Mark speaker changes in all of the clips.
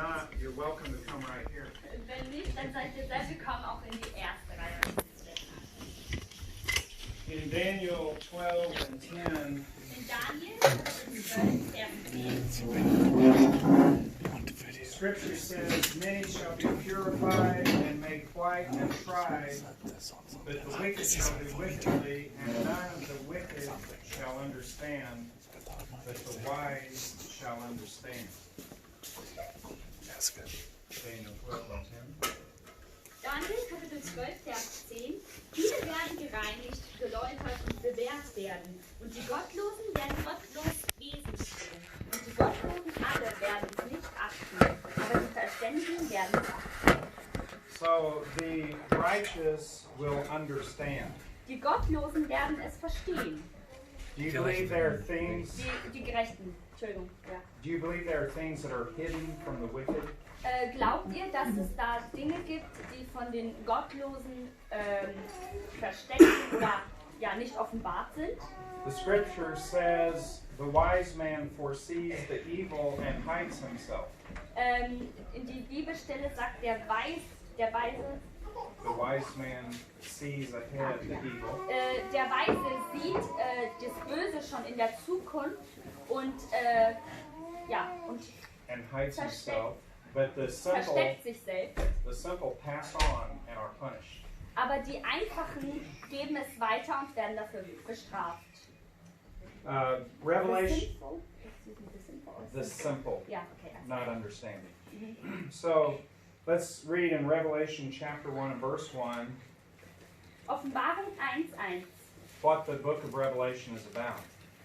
Speaker 1: not, you're welcome to come right here.
Speaker 2: Wenn nicht, dann seid ihr sehr willkommen auch in die erste Reihe.
Speaker 1: In Daniel 12 and 10,
Speaker 2: In Daniel 12,
Speaker 1: Scripture says, many shall be purified and made white and tried, but the wicked shall do wickedly, and none of the wicked shall understand, but the wise shall understand.
Speaker 3: That's good.
Speaker 1: Daniel 12 and 10.
Speaker 2: Daniel Kapitel 12, Vers 10. Viele werden gereinigt, geläutert und bewährt werden, und die Gottlosen werden gottlos Wesen stehen. Und die Gottlosen alle werden es nicht achten, aber die Verständigen werden es achten.
Speaker 1: So the righteous will understand.
Speaker 2: Die Gottlosen werden es verstehen.
Speaker 1: Do you believe there are things?
Speaker 2: Die Gerechten, Entschuldigung, ja.
Speaker 1: Do you believe there are things that are hidden from the wicked?
Speaker 2: Glaubt ihr, dass es da Dinge gibt, die von den Gottlosen versteckt oder ja, nicht offenbart sind?
Speaker 1: The scripture says the wise man foresees the evil and hides himself.
Speaker 2: In die Bibelstelle sagt der Weise,
Speaker 1: The wise man sees ahead the evil.
Speaker 2: Der Weise sieht das Böse schon in der Zukunft und
Speaker 1: And hides himself. But
Speaker 2: versteckt sich selbst.
Speaker 1: the simple pass on and are punished.
Speaker 2: Aber die Einfachen geben es weiter und werden dafür bestraft.
Speaker 1: Revelation,
Speaker 2: The
Speaker 1: the simple,
Speaker 2: Ja, okay.
Speaker 1: not understanding. So let's read in Revelation chapter 1 and verse 1
Speaker 2: Offenbarung 1,1.
Speaker 1: what the book of Revelation is about.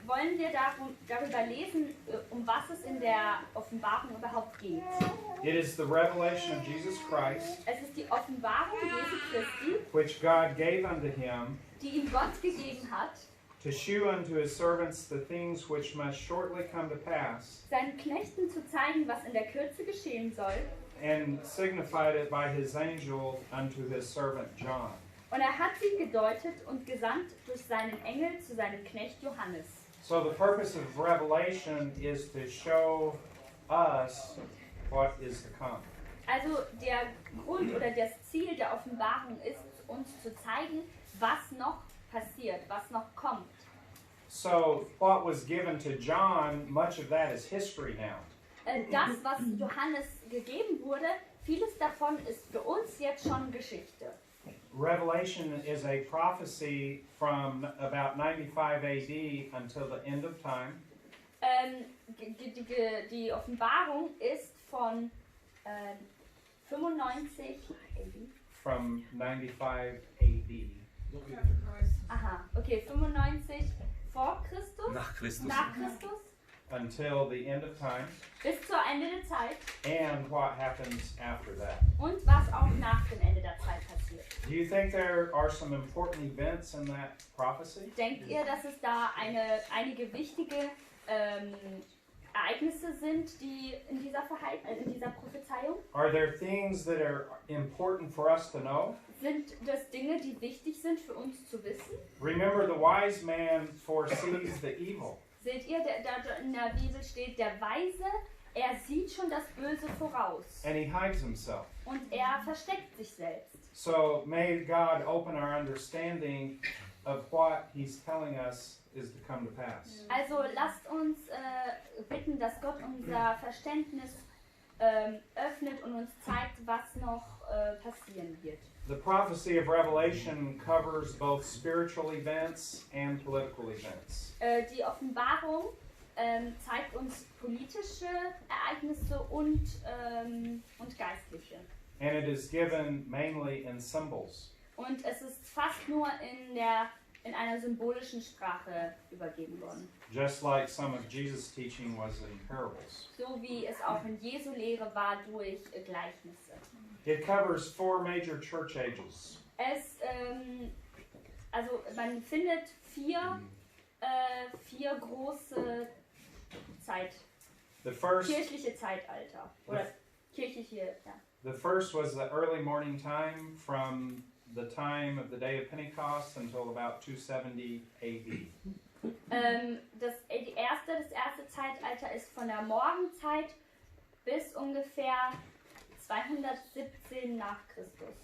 Speaker 2: Wollen wir darüber lesen, um was es in der Offenbarung überhaupt geht?
Speaker 1: It is the revelation of Jesus Christ,
Speaker 2: Es ist die Offenbarung Jesu Christi,
Speaker 1: which God gave unto him
Speaker 2: die ihm Gott gegeben hat,
Speaker 1: to shew unto his servants the things which must shortly come to pass,
Speaker 2: seinen Knechten zu zeigen, was in der Kürze geschehen soll.
Speaker 1: and signified it by his angel unto his servant John.
Speaker 2: Und hat sie gedeutet und gesandt durch seinen Engel zu seinem Knecht Johannes.
Speaker 1: So the purpose of Revelation is to show us what is to come.
Speaker 2: Also der Grund oder das Ziel der Offenbarung ist, uns zu zeigen, was noch passiert, was noch kommt.
Speaker 1: So what was given to John, much of that is history now.
Speaker 2: Das, was Johannes gegeben wurde, vieles davon ist für uns jetzt schon Geschichte.
Speaker 1: Revelation is a prophecy from about 95 AD until the end of time.
Speaker 2: Die Offenbarung ist von 95
Speaker 1: From 95 AD.
Speaker 2: Aha, okay, 95 vor Christus,
Speaker 3: Nach Christus.
Speaker 2: nach Christus,
Speaker 1: Until the end of time,
Speaker 2: bis zur Ende der Zeit
Speaker 1: and what happens after that.
Speaker 2: und was auch nach dem Ende der Zeit passiert.
Speaker 1: Do you think there are some important events in that prophecy?
Speaker 2: Denkt ihr, dass es da einige wichtige Ereignisse sind, die in dieser Prophezeiung?
Speaker 1: Are there things that are important for us to know?
Speaker 2: Sind das Dinge, die wichtig sind für uns zu wissen?
Speaker 1: Remember, the wise man foresees the evil.
Speaker 2: Seht ihr, da in der Bibel steht, der Weise, er sieht schon das Böse voraus.
Speaker 1: And he hides himself.
Speaker 2: Und er versteckt sich selbst.
Speaker 1: So may God open our understanding of what he's telling us is to come to pass.
Speaker 2: Also lasst uns bitten, dass Gott unser Verständnis öffnet und uns zeigt, was noch passieren wird.
Speaker 1: The prophecy of Revelation covers both spiritual events and political events.
Speaker 2: Die Offenbarung zeigt uns politische Ereignisse und geistliche.
Speaker 1: And it is given mainly in symbols.
Speaker 2: Und es ist fast nur in einer symbolischen Sprache übergeben worden.
Speaker 1: Just like some of Jesus' teaching was in parables.
Speaker 2: So wie es auch in Jesu Lehre war durch Gleichnisse.
Speaker 1: It covers 4 major church ages.
Speaker 2: Also man findet vier große kirchliche Zeitalter. Oder kirchliche, ja.
Speaker 1: The first was the early morning time from the time of the day of Pentecost until about 270 AD.
Speaker 2: Das erste Zeitalter ist von der Morgenzeit bis ungefähr 217 nach Christus.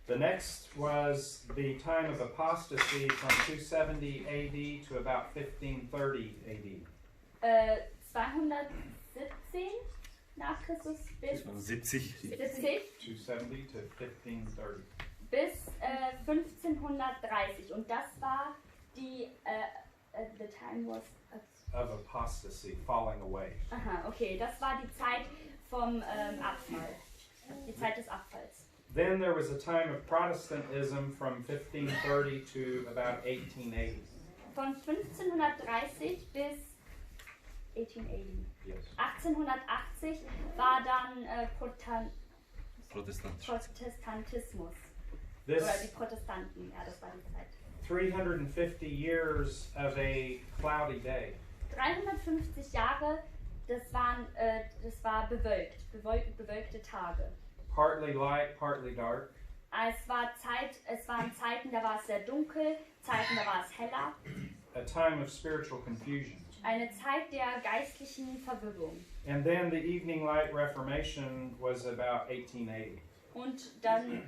Speaker 1: The next was the time of apostasy from 270 AD to about 1530 AD.
Speaker 2: 217 nach Christus bis
Speaker 3: 70.
Speaker 1: 270 to 1530.
Speaker 2: bis 1530 und das war die the time was
Speaker 1: Of apostasy, falling away.
Speaker 2: aha, okay, das war die Zeit vom Abfall, die Zeit des Abfalls.
Speaker 1: Then there was a time of Protestantism from 1530 to about 1880.
Speaker 2: Von 1530 bis 1880.
Speaker 1: Yes.
Speaker 2: 1880 war dann
Speaker 3: Protestant.
Speaker 2: Protestantismus.
Speaker 1: This
Speaker 2: Oder die Protestanten, ja, das war die Zeit.
Speaker 1: 350 years of a cloudy day.
Speaker 2: 350 Jahre, das war bewölkte Tage.
Speaker 1: Partly light, partly dark.
Speaker 2: Es waren Zeiten, da war es sehr dunkel, Zeiten, da war es heller.
Speaker 1: A time of spiritual confusion.
Speaker 2: Eine Zeit der geistlichen Verwirrung.
Speaker 1: And then the evening light reformation was about 1880.
Speaker 2: Und dann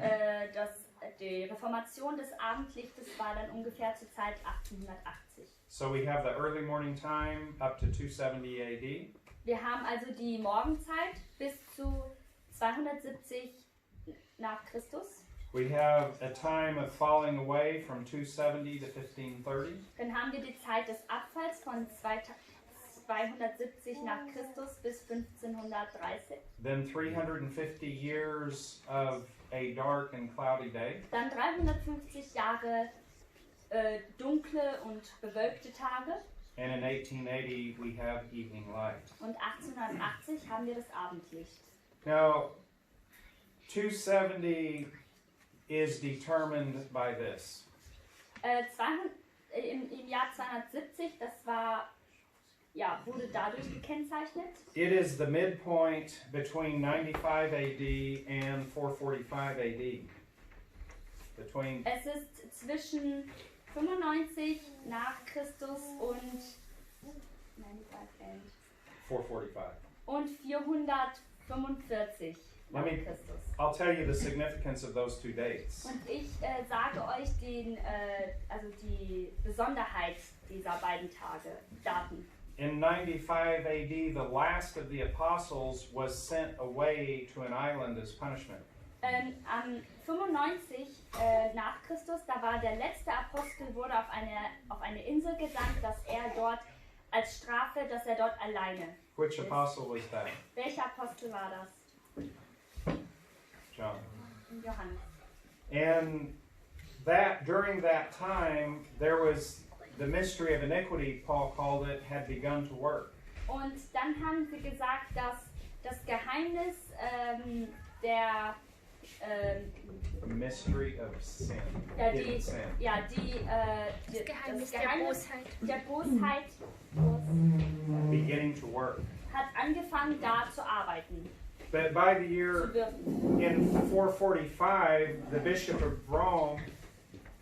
Speaker 2: die Reformation des Abendlichtes war dann ungefähr zur Zeit 1880.
Speaker 1: So we have the early morning time up to 270 AD.
Speaker 2: Wir haben also die Morgenzeit bis zu 270 nach Christus.
Speaker 1: We have a time of falling away from 270 to 1530.
Speaker 2: Dann haben wir die Zeit des Abfalls von 270 nach Christus bis 1530.
Speaker 1: Then 350 years of a dark and cloudy day.
Speaker 2: Dann 350 Jahre dunkle und bewölkte Tage.
Speaker 1: And in 1880 we have evening light.
Speaker 2: Und 1880 haben wir das Abendlicht.
Speaker 1: Now, 270 is determined by this.
Speaker 2: Im Jahr 270, das war, ja, wurde dadurch gekennzeichnet.
Speaker 1: It is the midpoint between 95 AD and 445 AD.
Speaker 2: Es ist zwischen 95 nach Christus und
Speaker 1: 445.
Speaker 2: Und 445 nach Christus.
Speaker 1: I'll tell you the significance of those two dates.
Speaker 2: Und ich sage euch die Besonderheit dieser beiden Daten.
Speaker 1: In 95 AD, the last of the apostles was sent away to an island as punishment.
Speaker 2: Am 95 nach Christus, da war der letzte Apostel, wurde auf eine Insel gesandt, dass er dort als Strafe, dass er dort alleine
Speaker 1: Which
Speaker 2: ist.
Speaker 1: apostle was that?
Speaker 2: Welcher Apostel war das?
Speaker 1: John.
Speaker 2: Johannes.
Speaker 1: And during that time, there was the mystery of iniquity, Paul called it, had begun to work.
Speaker 2: Und dann haben sie gesagt, dass das Geheimnis der
Speaker 1: Mystery of sin.
Speaker 2: das
Speaker 4: Geheimnis der Bosheit.
Speaker 2: Der Bosheit
Speaker 1: Beginning to work.
Speaker 2: hat angefangen, da zu arbeiten.
Speaker 1: But by the year
Speaker 2: Zu wirken.
Speaker 1: in 445, the Bishop of Rome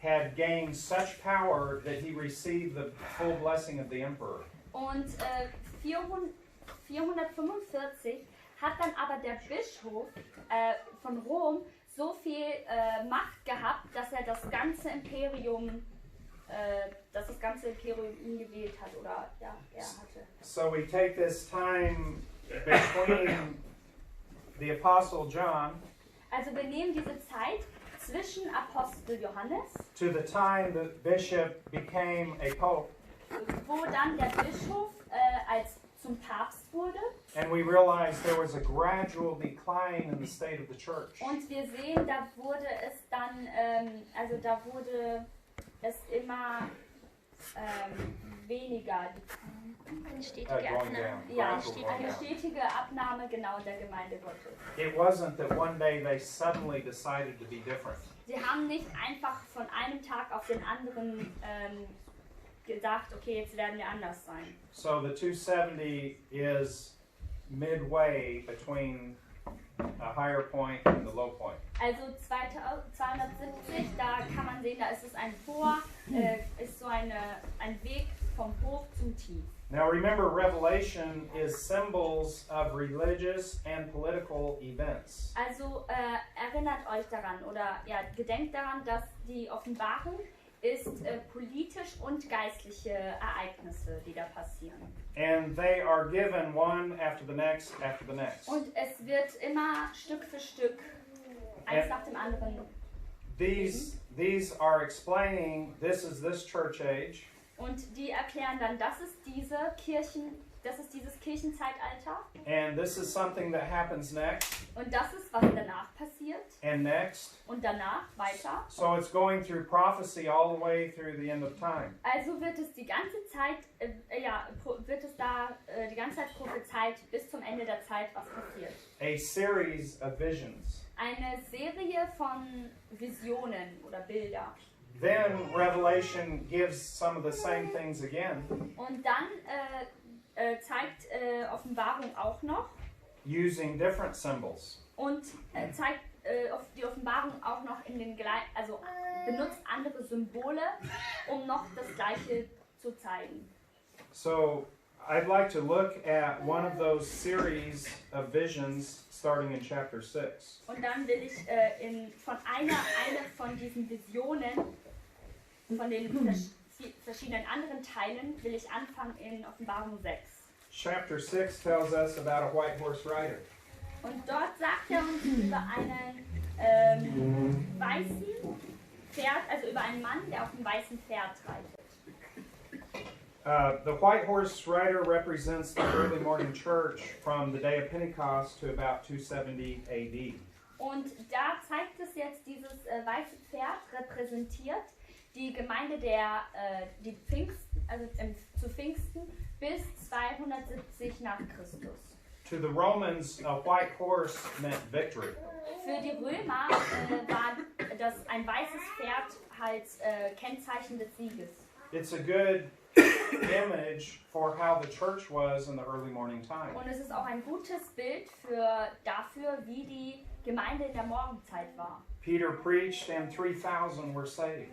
Speaker 1: had gained such power that he received the full blessing of the emperor.
Speaker 2: Und 445 hat dann aber der Bischof von Rom so viel Macht gehabt, dass er das ganze Imperium gewählt hat oder ja, er hatte.
Speaker 1: So we take this time between the Apostle John
Speaker 2: Also wir nehmen diese Zeit zwischen Apostel Johannes,
Speaker 1: to the time the bishop became a pope,
Speaker 2: wo dann der Bischof zum Papst wurde.
Speaker 1: and we realize there was a gradual decline in the state of the church.
Speaker 2: Und wir sehen, da wurde es dann, immer weniger.
Speaker 4: Eine stetige
Speaker 1: Going
Speaker 4: Abnahme.
Speaker 1: down.
Speaker 2: Ja,
Speaker 1: Gradual going
Speaker 2: eine
Speaker 1: down.
Speaker 2: stetige Abnahme genau der Gemeinde Gottes.
Speaker 1: It wasn't that one day they suddenly decided to be different.
Speaker 2: Sie haben nicht einfach von einem Tag auf den anderen gedacht, okay, jetzt werden wir anders sein.
Speaker 1: So the 270 is midway between a higher point and the low point.
Speaker 2: Also 270, da kann man sehen, da ist es ist so ein Weg vom Hoch zum Tief.
Speaker 1: Now remember, Revelation is symbols of religious and political events.
Speaker 2: Also erinnert euch daran oder ja, gedenkt daran, dass die Offenbarung ist politisch und geistliche Ereignisse, die da passieren.
Speaker 1: And they are given one after the next after the next.
Speaker 2: Und es wird immer Stück für Stück eins nach dem anderen.
Speaker 1: These are explaining this is this church age.
Speaker 2: Und die erklären dann, das ist dieses Kirchenzeitalter.
Speaker 1: And this is something that happens next.
Speaker 2: Und das ist, was danach passiert.
Speaker 1: And next.
Speaker 2: Und danach weiter.
Speaker 1: So it's going through prophecy all the way through the end of time.
Speaker 2: Also wird es die ganze Zeit, die ganze Zeit prophezeit bis zum Ende der Zeit, was passiert.
Speaker 1: A series of visions.
Speaker 2: Eine Serie von Visionen oder Bilder.
Speaker 1: Then Revelation gives some of the same things again.
Speaker 2: Und dann zeigt Offenbarung auch noch.
Speaker 1: Using different symbols.
Speaker 2: Und zeigt die Offenbarung auch noch benutzt andere Symbole, um noch das Gleiche zu zeigen.
Speaker 1: So I'd like to look at one of those series of visions starting in chapter 6.
Speaker 2: Und dann will ich von einer von diesen Visionen, von den verschiedenen anderen Teilen, will ich anfangen in Offenbarung 6.
Speaker 1: Chapter 6 tells us about a white horse rider.
Speaker 2: Und dort sagt er uns über einen weißen Pferd, also über einen Mann, der auf einem weißen Pferd reitet.
Speaker 1: The white horse rider represents the early morning church from the day of Pentecost to about 270 AD.
Speaker 2: Und da zeigt es jetzt, dieses weiße Pferd repräsentiert die Gemeinde die Pfingsten, also zu Pfingsten bis 270 nach Christus.
Speaker 1: To the Romans, a white horse meant victory.
Speaker 2: Für die Römer war ein weißes Pferd halt Kennzeichen des Sieges.
Speaker 1: It's a good image for how the church was in the early morning time.
Speaker 2: Und es ist auch ein gutes Bild dafür, wie die Gemeinde in der Morgenzeit war.
Speaker 1: Peter preached and 3,000 were saved.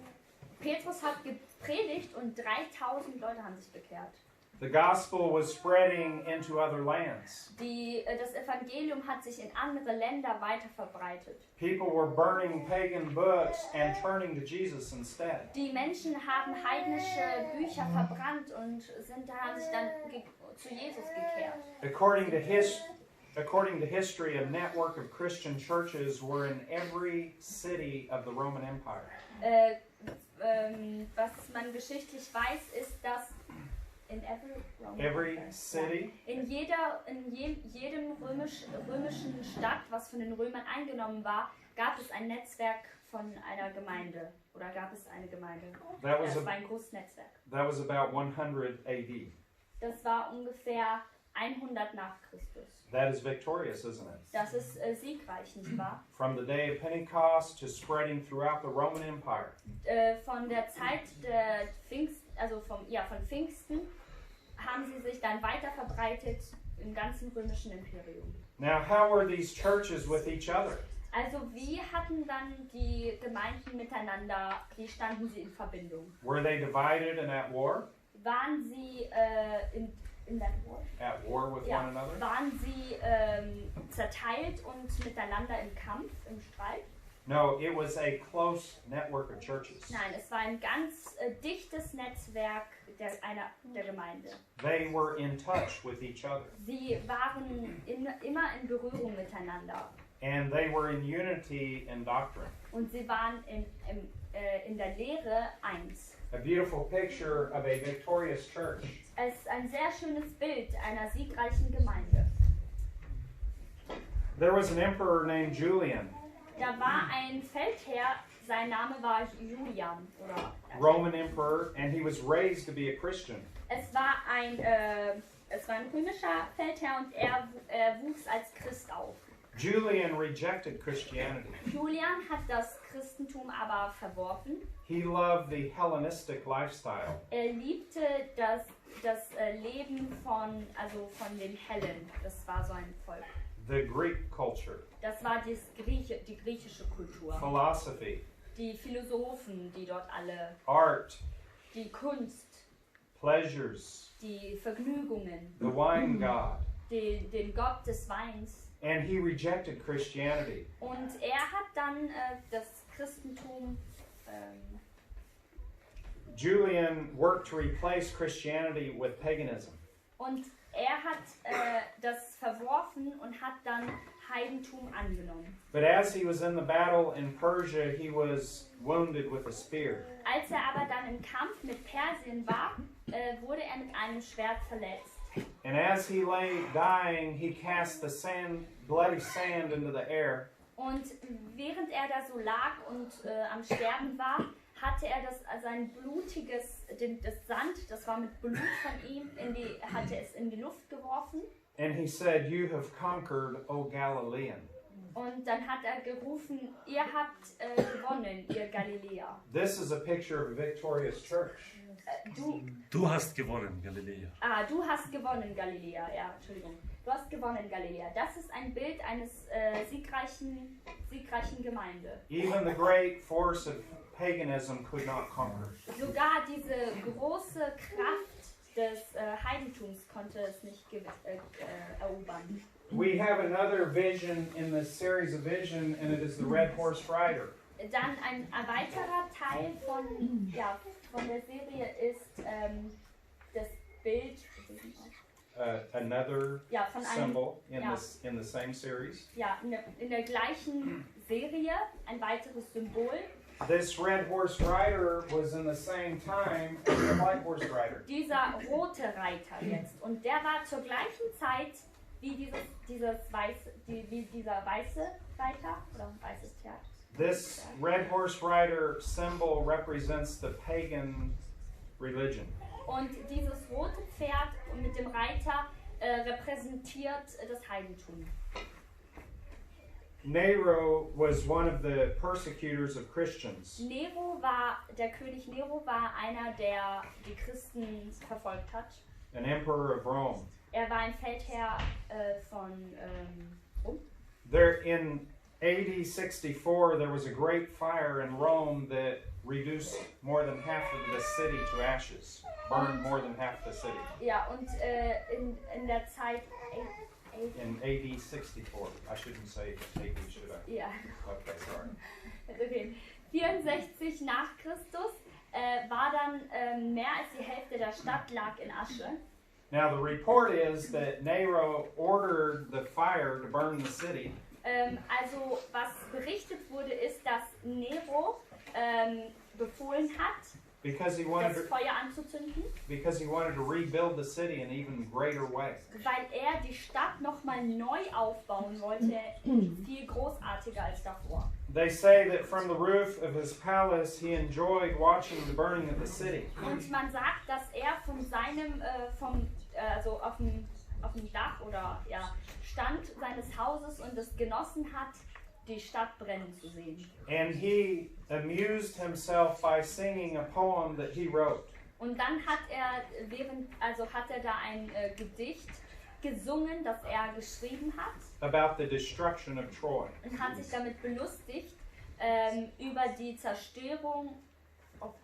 Speaker 2: Petrus hat gepredigt und 3.000 Leute haben sich bekehrt.
Speaker 1: The gospel was spreading into other lands.
Speaker 2: Das Evangelium hat sich in andere Länder weiter verbreitet.
Speaker 1: People were burning pagan books and turning to Jesus instead.
Speaker 2: Die Menschen haben heidnische Bücher verbrannt und haben sich dann zu Jesus gekehrt.
Speaker 1: According to history, a network of Christian churches were in every city of the Roman Empire.
Speaker 2: Was man geschichtlich weiß, ist, dass in
Speaker 1: every city,
Speaker 2: in jedem römischen Stadt, was von den Römern eingenommen war, gab es ein Netzwerk von einer Gemeinde. Oder gab es eine Gemeinde. Das war ein großes Netzwerk.
Speaker 1: That was about 100 AD.
Speaker 2: Das war ungefähr 100 nach Christus.
Speaker 1: That is victorious, isn't it?
Speaker 2: Das ist siegreich, nicht wahr?
Speaker 1: From the day of Pentecost to spreading throughout the Roman Empire.
Speaker 2: Von der Zeit der von Pfingsten haben sie sich dann weiter verbreitet im ganzen römischen Imperium.
Speaker 1: Now, how were these churches with each other?
Speaker 2: Also wie hatten dann die Gemeinden miteinander, wie standen sie in Verbindung?
Speaker 1: Were they divided and at war?
Speaker 2: Waren sie
Speaker 1: At war with one another?
Speaker 2: Waren sie zerteilt und miteinander im Kampf, im Streit?
Speaker 1: No, it was a close network of churches.
Speaker 2: Nein, es war ein ganz dichtes Netzwerk der Gemeinde.
Speaker 1: They were in touch with each other.
Speaker 2: Sie waren immer in Berührung miteinander.
Speaker 1: And they were in unity in doctrine.
Speaker 2: Und sie waren in der Lehre eins.
Speaker 1: A beautiful picture of a victorious church.
Speaker 2: Es ist ein sehr schönes Bild einer siegreichen Gemeinde.
Speaker 1: There was an emperor named Julian.
Speaker 2: Da war ein Feldherr, sein Name war Julian.
Speaker 1: Roman emperor, and he was raised to be a Christian.
Speaker 2: Es war ein römischer Feldherr und er wuchs als Christ auf.
Speaker 1: Julian rejected Christianity.
Speaker 2: Julian hat das Christentum aber verworfen.
Speaker 1: He loved the Hellenistic lifestyle.
Speaker 2: Er liebte das Leben von den Hellen. Das war so ein Volk.
Speaker 1: The Greek culture.
Speaker 2: Das war die griechische Kultur.
Speaker 1: Philosophy.
Speaker 2: Die Philosophen, die dort alle.
Speaker 1: Art.
Speaker 2: Die Kunst.
Speaker 1: pleasures,
Speaker 2: die Vergnügungen,
Speaker 1: the wine god.
Speaker 2: den Gott des Weins.
Speaker 1: And he rejected Christianity.
Speaker 2: Und er hat dann das Christentum
Speaker 1: Julian worked to replace Christianity with paganism.
Speaker 2: und er hat das verworfen und hat dann Heidentum angenommen.
Speaker 1: But as he was in the battle in Persia, he was wounded with a spear.
Speaker 2: Als er aber dann im Kampf mit Persien war, wurde er mit einem Schwert verletzt.
Speaker 1: And as he lay dying, he cast the bloody sand into the air.
Speaker 2: Und während er da so lag und am Sterben war, hatte er sein blutiges, das Sand, das war mit Blut von ihm, hatte es in die Luft geworfen.
Speaker 1: And he said, "You have conquered, O Galilean."
Speaker 2: Und dann hat er gerufen, ihr habt gewonnen, ihr Galiläer.
Speaker 1: This is a picture of a victorious church.
Speaker 3: Du hast gewonnen, Galiläa.
Speaker 2: Du hast gewonnen, Galiläa. Ja, Entschuldigung. Du hast gewonnen, Galiläa. Das ist ein Bild eines siegreichen Gemeinde.
Speaker 1: Even the great force of paganism could not conquer.
Speaker 2: Sogar diese große Kraft des Heidentums konnte es nicht erobern.
Speaker 1: We have another vision in this series of vision, and it is the red horse rider.
Speaker 2: Dann ein weiterer Teil von der Serie ist das Bild
Speaker 1: Another
Speaker 2: von
Speaker 1: symbol in the same series.
Speaker 2: Ja, in der gleichen Serie ein weiteres Symbol.
Speaker 1: This red horse rider was in the same time as the white horse rider.
Speaker 2: Dieser rote Reiter jetzt, und der war zur gleichen Zeit wie dieser weiße Reiter oder weißes Pferd.
Speaker 1: This red horse rider symbol represents the pagan religion.
Speaker 2: Und dieses rote Pferd mit dem Reiter repräsentiert das Heidentum.
Speaker 1: Nero was one of the persecutors of Christians.
Speaker 2: Der König Nero war einer, der die Christen verfolgt hat.
Speaker 1: An emperor of Rome.
Speaker 2: Er war ein Feldherr von Rom.
Speaker 1: There in AD 64 there was a great fire in Rome that reduced more than half of the city to ashes. Burned more than half the city.
Speaker 2: Ja, und in der Zeit
Speaker 1: in AD 64. I shouldn't say AD, should I?
Speaker 2: Ja.
Speaker 1: Okay, sorry.
Speaker 2: Okay. 64 nach Christus war dann mehr als die Hälfte der Stadt lag in Asche.
Speaker 1: Now the report is that Nero ordered the fire to burn the city.
Speaker 2: Also was berichtet wurde, ist, dass Nero befohlen hat,
Speaker 1: das
Speaker 2: Feuer anzuzünden,
Speaker 1: because he wanted to rebuild the city in an even greater way.
Speaker 2: Weil er die Stadt nochmal neu aufbauen wollte, viel großartiger als davor.
Speaker 1: They say that from the roof of his palace he enjoyed watching the burning of the city.
Speaker 2: Und man sagt, dass er von seinem, also auf dem Dach oder Stand seines Hauses und es genossen hat, die Stadt brennen zu sehen.
Speaker 1: And he amused himself by singing a poem that he wrote.
Speaker 2: Und dann hat er da ein Gedicht gesungen, das er geschrieben hat.
Speaker 1: About the destruction of Troy.
Speaker 2: Und hat sich damit belustigt über die Zerstörung of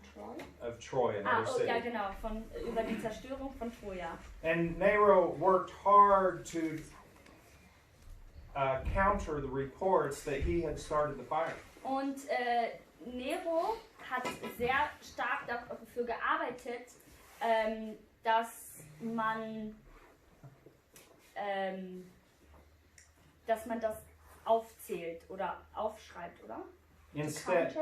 Speaker 1: Troy, another city.
Speaker 2: Ja, genau, über die Zerstörung von Troja.
Speaker 1: And Nero worked hard to counter the reports that he had started the fire.
Speaker 2: Und Nero hat sehr stark dafür gearbeitet, dass man das aufzählt oder aufschreibt, oder?
Speaker 1: Instead,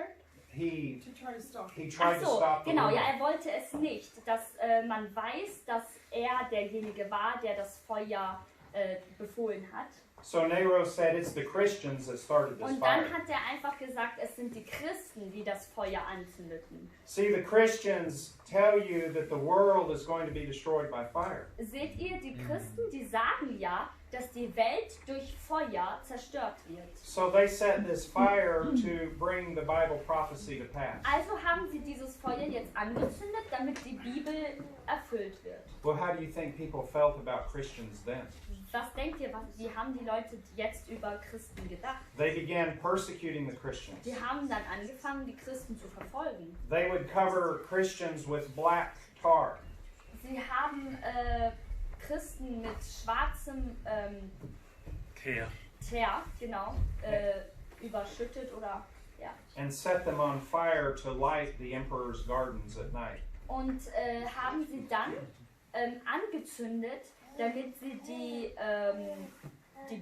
Speaker 1: he tried to stop the
Speaker 2: genau,
Speaker 1: rumor.
Speaker 2: ja, er wollte es nicht, dass man weiß, dass er derjenige war, der das Feuer befohlen hat.
Speaker 1: So Nero said it's the Christians that started this
Speaker 2: Und
Speaker 1: fire.
Speaker 2: dann hat er einfach gesagt, es sind die Christen, die das Feuer anzündeten.
Speaker 1: See, the Christians tell you that the world is going to be destroyed by fire.
Speaker 2: Seht ihr, die Christen, die sagen ja, dass die Welt durch Feuer zerstört wird.
Speaker 1: So they set this fire to bring the Bible prophecy to pass.
Speaker 2: Also haben sie dieses Feuer jetzt angezündet, damit die Bibel erfüllt wird.
Speaker 1: Well, how do you think people felt about Christians then?
Speaker 2: Was denkt ihr, wie haben die Leute jetzt über Christen gedacht?
Speaker 1: They began persecuting the Christians.
Speaker 2: Sie haben dann angefangen, die Christen zu verfolgen.
Speaker 1: They would cover Christians with black tar.
Speaker 2: sie haben Christen mit schwarzem
Speaker 3: Kehr.
Speaker 2: Teer, genau, überschüttet oder ja.
Speaker 1: and set them on fire to light the emperor's gardens at night.
Speaker 2: Und haben sie dann angezündet, damit sie die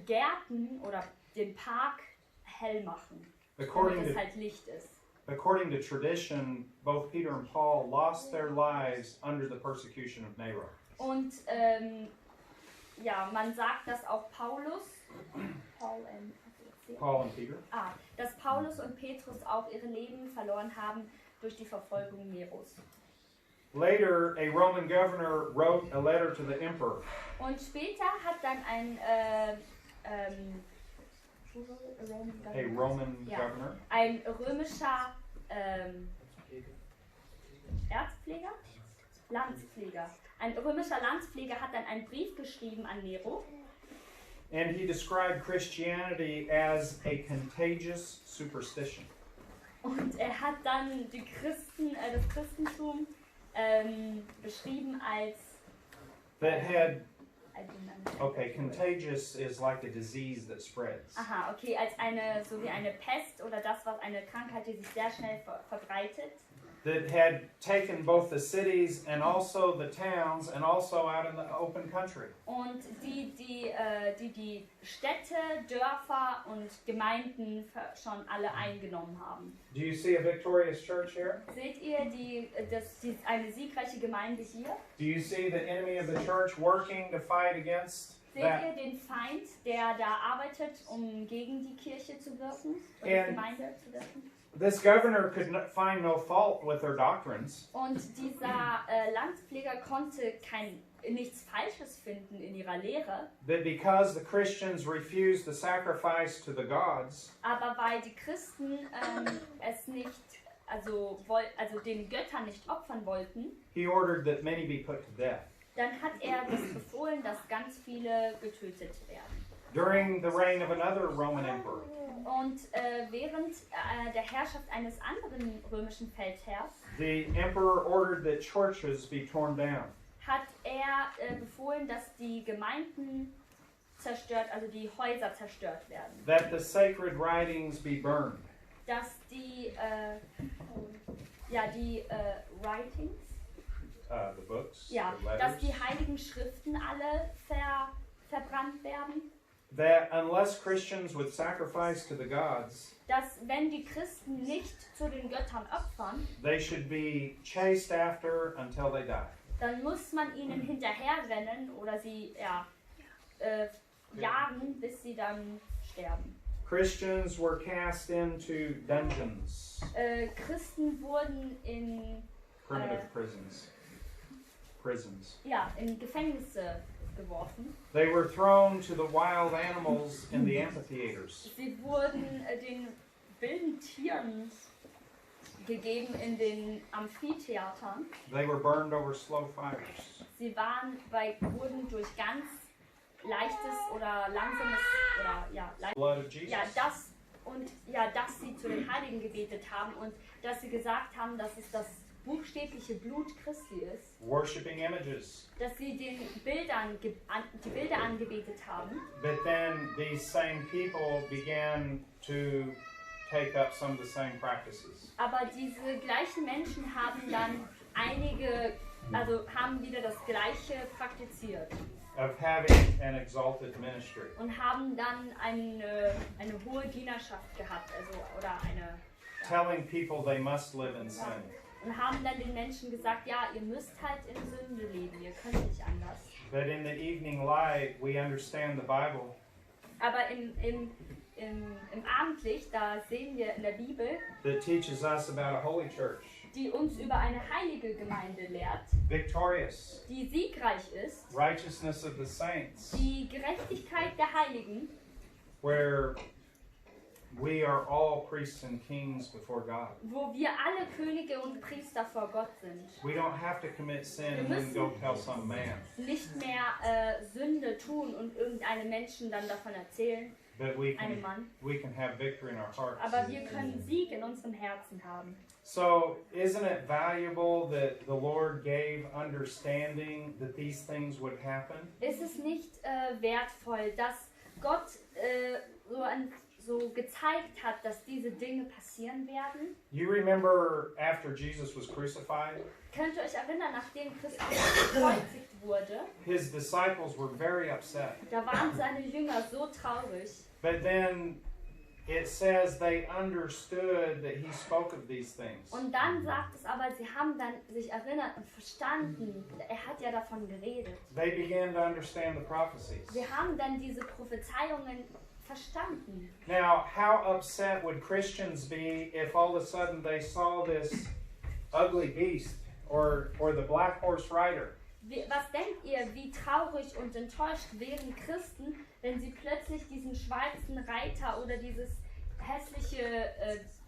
Speaker 2: Gärten oder den Park hell machen, damit es halt Licht ist.
Speaker 1: According to tradition, both Peter and Paul lost their lives under the persecution of Nero.
Speaker 2: Und ja, man sagt, dass auch Paul
Speaker 1: and Peter.
Speaker 2: Dass Paulus und Petrus auch ihre Leben verloren haben durch die Verfolgung Neros.
Speaker 1: Later, a Roman governor wrote a letter to the emperor.
Speaker 2: Und später hat dann ein
Speaker 1: Governor.
Speaker 2: Ein römischer Erzpfleger? Landspfleger. Ein römischer Landspfleger hat dann einen Brief geschrieben an Nero.
Speaker 1: And he described Christianity as a contagious superstition.
Speaker 2: Und er hat dann die das Christentum beschrieben als
Speaker 1: contagious is like a disease that spreads.
Speaker 2: Aha, okay, als so wie eine Pest oder eine Krankheit, die sich sehr schnell verbreitet.
Speaker 1: That had taken both the cities and also the towns and also out in the open country.
Speaker 2: Und die Städte, Dörfer und Gemeinden schon alle eingenommen haben.
Speaker 1: Do you see a victorious church here?
Speaker 2: Seht ihr eine siegreiche Gemeinde hier?
Speaker 1: Do you see the enemy of the church working to fight against
Speaker 2: Seht ihr den Feind, der da arbeitet, um gegen die Kirche zu wirken, oder die Gemeinde zu wirken?
Speaker 1: This governor could find no fault with their doctrines.
Speaker 2: Und dieser Landspfleger konnte nichts Falsches finden in ihrer Lehre.
Speaker 1: That because the Christians refused the sacrifice to the gods.
Speaker 2: Aber weil die Christen es nicht, also den Göttern nicht opfern wollten.
Speaker 1: He ordered that many be put to death.
Speaker 2: Dann hat er das befohlen, dass ganz viele getötet werden.
Speaker 1: During the reign of another Roman emperor.
Speaker 2: Und während der Herrschaft eines anderen römischen Feldherrs
Speaker 1: the emperor ordered that churches be torn down.
Speaker 2: Hat er befohlen, dass die Gemeinden zerstört, also die Häuser zerstört werden.
Speaker 1: That the sacred writings be burned.
Speaker 2: Dass die Writings,
Speaker 1: the books,
Speaker 2: ja,
Speaker 1: the letters,
Speaker 2: dass die heiligen Schriften alle verbrannt werden.
Speaker 1: That unless Christians would sacrifice to the gods,
Speaker 2: dass wenn die Christen nicht zu den Göttern opfern,
Speaker 1: they should be chased after until they die.
Speaker 2: Dann muss man ihnen hinterherrennen oder sie jagen, bis sie dann sterben.
Speaker 1: Christians were cast into dungeons.
Speaker 2: Christen wurden in
Speaker 1: primitive prisons.
Speaker 2: Ja, in Gefängnisse geworfen.
Speaker 1: They were thrown to the wild animals in the amphitheaters.
Speaker 2: Sie wurden den wilden Tieren gegeben in den Amphitheatern.
Speaker 1: They were burned over slow fires.
Speaker 2: Sie wurden durch ganz leichtes oder langsames
Speaker 1: Blood of Jesus.
Speaker 2: Dass sie zu den Heiligen gebetet haben und dass sie gesagt haben, dass es das buchstäbliche Blut Christi ist.
Speaker 1: Worshipping images.
Speaker 2: Dass sie die Bilder angebetet haben.
Speaker 1: But then these same people began to take up some of the same practices.
Speaker 2: Aber diese gleichen Menschen haben dann haben wieder das Gleiche praktiziert.
Speaker 1: Of having an exalted ministry.
Speaker 2: Und haben dann eine hohe Dienerschaft gehabt,
Speaker 1: telling people they must live in sin.
Speaker 2: Und haben dann den Menschen gesagt, ja, ihr müsst halt in Sünde leben, ihr könnt nicht anders.
Speaker 1: But in the evening light, we understand the Bible.
Speaker 2: Aber im Abendlicht, da sehen wir in der Bibel,
Speaker 1: that teaches us about a holy church.
Speaker 2: Die uns über eine heilige Gemeinde lehrt,
Speaker 1: victorious,
Speaker 2: die siegreich ist,
Speaker 1: righteousness of the saints,
Speaker 2: die Gerechtigkeit der Heiligen,
Speaker 1: where we are all priests and kings before God.
Speaker 2: Wo wir alle Könige und Priester vor Gott sind.
Speaker 1: We don't have to commit sin and then go tell some man.
Speaker 2: Nicht mehr Sünde tun und irgendeinem Menschen dann davon erzählen.
Speaker 1: but we
Speaker 2: einem Mann.
Speaker 1: can have victory in our hearts.
Speaker 2: Aber wir können Sieg in unserem Herzen haben.
Speaker 1: So, isn't it valuable that the Lord gave understanding that these things would happen?
Speaker 2: Ist es nicht wertvoll, dass Gott so gezeigt hat, dass diese Dinge passieren werden?
Speaker 1: You remember after Jesus was crucified,
Speaker 2: Könnt ihr euch erinnern, nachdem Christus gekreuzigt wurde,
Speaker 1: his disciples were very upset.
Speaker 2: da waren seine Jünger so traurig.
Speaker 1: But then it says they understood that he spoke of these things.
Speaker 2: Und dann sagt es aber, sie haben dann sich erinnert und verstanden, er hat ja davon geredet.
Speaker 1: They began to understand the prophecies.
Speaker 2: Sie haben dann diese Prophezeiungen verstanden.
Speaker 1: Now, how upset would Christians be if all of a sudden they saw this ugly beast or the black horse rider?
Speaker 2: Was denkt ihr, wie traurig und enttäuscht wären Christen, wenn sie plötzlich diesen schwarzen Reiter oder dieses hässliche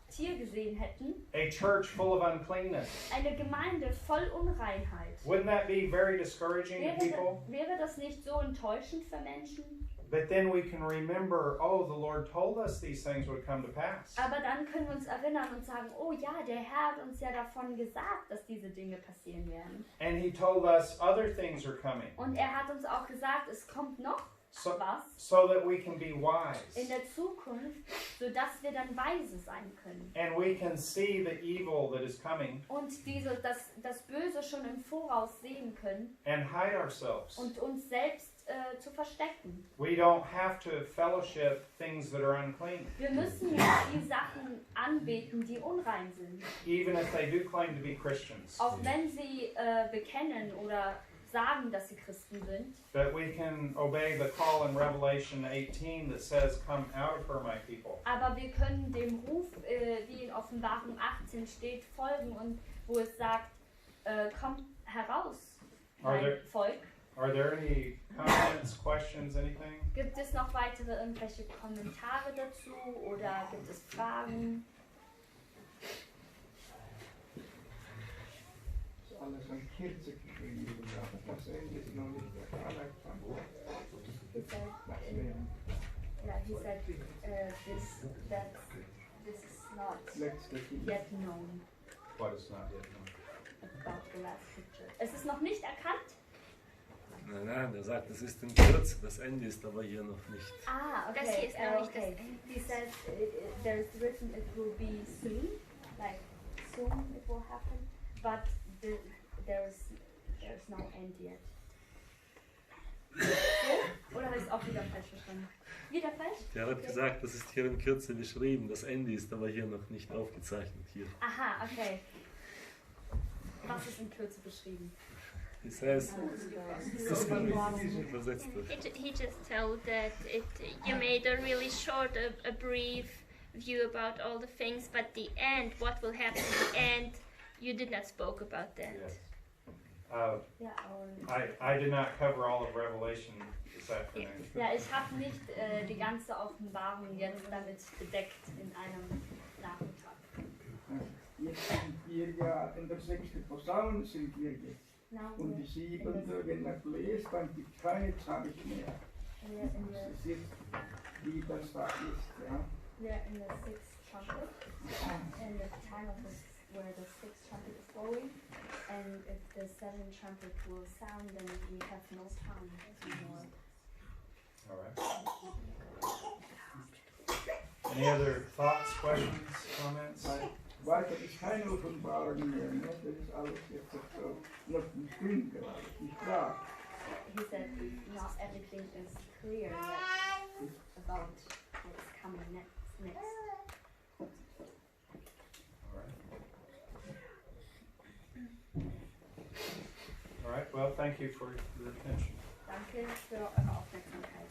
Speaker 2: Tier gesehen hätten?
Speaker 1: A church full of uncleanness.
Speaker 2: Eine Gemeinde voll Unreinheit.
Speaker 1: Wouldn't that be very discouraging to people?
Speaker 2: Wäre das nicht so enttäuschend für Menschen?
Speaker 1: But then we can remember, oh, the Lord told us these things would come to pass.
Speaker 2: Aber dann können wir uns erinnern und sagen, oh ja, der Herr hat uns ja davon gesagt, dass diese Dinge passieren werden.
Speaker 1: And he told us other things are coming.
Speaker 2: Und er hat uns auch gesagt, es kommt noch was
Speaker 1: So that we can be wise.
Speaker 2: in der Zukunft, sodass wir dann weise sein können.
Speaker 1: And we can see the evil that is coming
Speaker 2: Und das Böse schon im Voraus sehen können
Speaker 1: and hide ourselves.
Speaker 2: und uns selbst zu verstecken.
Speaker 1: We don't have to fellowship things that are unclean,
Speaker 2: Wir müssen nicht die Sachen anbeten, die unrein sind.
Speaker 1: even if they do claim to be Christians.
Speaker 2: Auch wenn sie bekennen oder sagen, dass sie Christen sind.
Speaker 1: But we can obey the call in Revelation 18 that says, "Come out of her, my people."
Speaker 2: Aber wir können dem Ruf, wie in Offenbarung 18 steht, folgen und wo es sagt, kommt heraus, mein Volk.
Speaker 1: Are there any comments, questions, anything?
Speaker 2: Gibt es noch weitere irgendwelche Kommentare dazu oder gibt es Fragen?
Speaker 5: Alles an Kürze geschrieben, aber das Ende ist noch nicht erarbeitet.
Speaker 2: He said this is not yet known
Speaker 1: What is not yet known?
Speaker 2: about the last picture. Es ist noch nicht erkannt?
Speaker 3: Nein, er sagt, das ist in Kürze, das Ende ist aber hier noch nicht.
Speaker 2: Ah, okay.
Speaker 4: Das hier ist noch nicht das
Speaker 2: okay.
Speaker 4: Ende.
Speaker 2: He says there is written it will be soon, like soon it will happen, but there's no end yet. So? Oder habe ich es auch wieder falsch verstanden? Wieder falsch?
Speaker 3: Der hat gesagt, das ist hier in Kürze beschrieben, das Ende ist aber hier noch nicht aufgezeichnet. Hier.
Speaker 2: Aha, okay. Was ist in Kürze beschrieben?
Speaker 3: He says, übersetzt das.
Speaker 4: He just told that you made a really short, a brief view about all the things, but the end, what will happen at the end, you did not spoke about that.
Speaker 1: Yes.
Speaker 2: Ja,
Speaker 1: I did not cover all of Revelation this afternoon.
Speaker 2: ja, ich habe nicht die ganze Offenbarung jetzt damit bedeckt in einem Nachmittag.
Speaker 5: Jetzt sind wir ja in der 6. Posaune sind wir jetzt.
Speaker 2: Now
Speaker 5: Und die 7. wenn man bläst, dann gibt es keine Zeichen mehr. Das ist jetzt, wie das da ist. Ja.
Speaker 2: we're in the 6th trumpet, and the time of this, where the 6th trumpet is blowing, and if the 7th trumpet will sound, then we have no time anymore.
Speaker 1: All right. Any other thoughts, questions, comments?
Speaker 5: Weiter ist keine Offenbarung mehr. Ne? Das ist alles jetzt so noch nicht drin gerade, nicht klar.
Speaker 2: He said not everything is clear yet about what's coming next.
Speaker 1: All right, well, thank you for your attention.
Speaker 2: Danke für eure Aufmerksamkeit.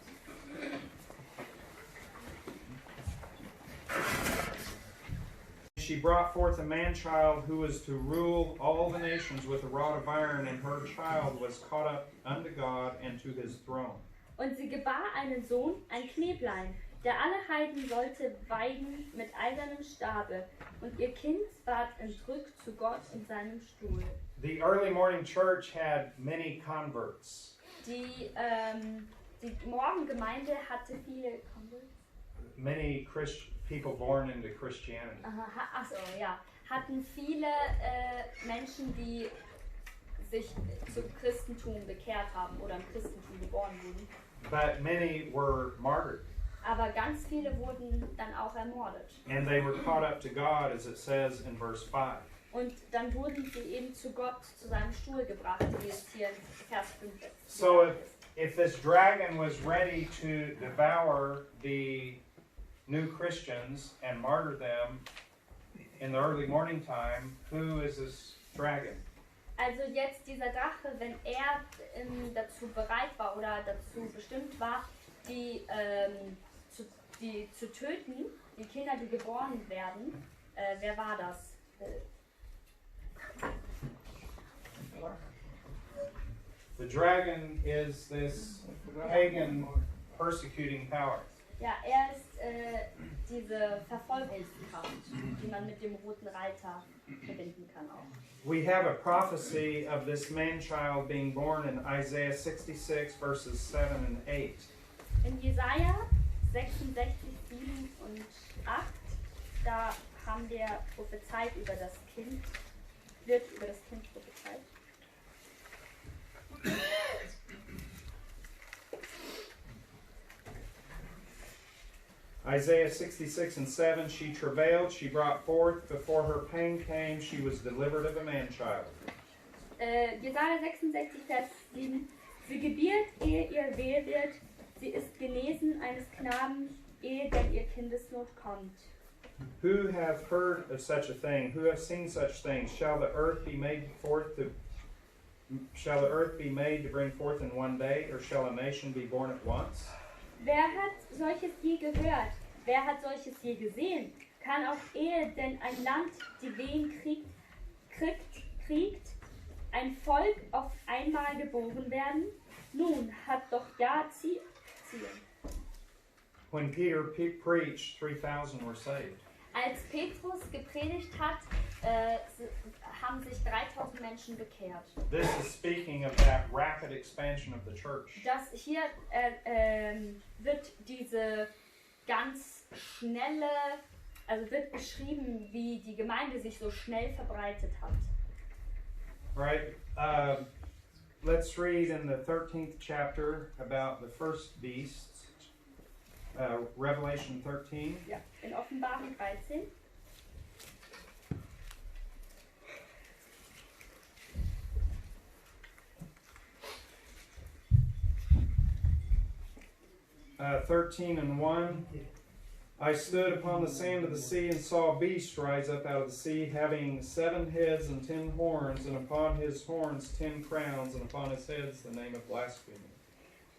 Speaker 1: She brought forth a man-child who was to rule all the nations with a rod of iron, and her child was caught up unto God and to his throne.
Speaker 2: Und sie gebar einen Sohn, ein Knäblein, der alle Heiden sollte weiden mit eisernem Stabe, und ihr Kind ward entrückt zu Gott in seinem Stuhl.
Speaker 1: The early morning church had many converts.
Speaker 2: Die Morgengemeinde hatte viele
Speaker 1: many people born into Christianity.
Speaker 2: Achso, ja. Hatten viele Menschen, die sich zum Christentum bekehrt haben oder im Christentum geboren wurden.
Speaker 1: But many were martyred.
Speaker 2: Aber ganz viele wurden dann auch ermordet.
Speaker 1: And they were caught up to God, as it says in verse 5.
Speaker 2: Und dann wurden sie eben zu Gott, zu seinem Stuhl gebracht, wie es hier in Vers 5
Speaker 1: So
Speaker 2: gesagt ist.
Speaker 1: if this dragon was ready to devour the new Christians and martyr them in the early morning time, who is this dragon?
Speaker 2: Also jetzt dieser Drache, wenn er dazu bereit war oder dazu bestimmt war, die zu töten, die Kinder, die geboren werden, wer war das?
Speaker 1: The dragon is this pagan persecuting power.
Speaker 2: Ja, er ist diese Verfolgungskraft, die man mit dem roten Reiter verbinden kann auch.
Speaker 1: We have a prophecy of this man-child being born in Isaiah 66 verses 7 and 8.
Speaker 2: In Jesaja 66, 7 und 8, da haben wir prophezeit über das Kind, wird über das Kind prophezeit.
Speaker 1: Isaiah 66 and 7, she travailed, she brought forth, before her pain came, she was delivered of a man-child.
Speaker 2: Jesaja 66, Vers 7, sie gebiert, ehe ihr wehe wird, sie ist genesen eines Knaben, ehe denn ihr Kindesnot kommt.
Speaker 1: Who hath heard of such a thing? Who hath seen such things? Shall the earth be made to bring forth in one day, or shall a nation be born at once?
Speaker 2: Wer hat solches je gehört? Wer hat solches je gesehen? Kann auch ehe denn ein Land die Wehen kriegt, ein Volk auf einmal geboren werden? Nun hat doch ja ziehen.
Speaker 1: When Peter preached, 3,000 were saved.
Speaker 2: Als Petrus gepredigt hat, haben sich 3000 Menschen bekehrt.
Speaker 1: This is speaking of that rapid expansion of the church.
Speaker 2: Das hier wird diese ganz schnelle, also wird beschrieben, wie die Gemeinde sich so schnell verbreitet hat.
Speaker 1: Right? Let's read in the 13th chapter about the first beast. Revelation 13.
Speaker 2: Ja, in Offenbarung 13.
Speaker 1: Uh, 13 and 1. I stood upon the sand of the sea and saw a beast rise up out of the sea, having 7 heads and 10 horns, and upon his horns 10 crowns, and upon his heads the name of blasphemy.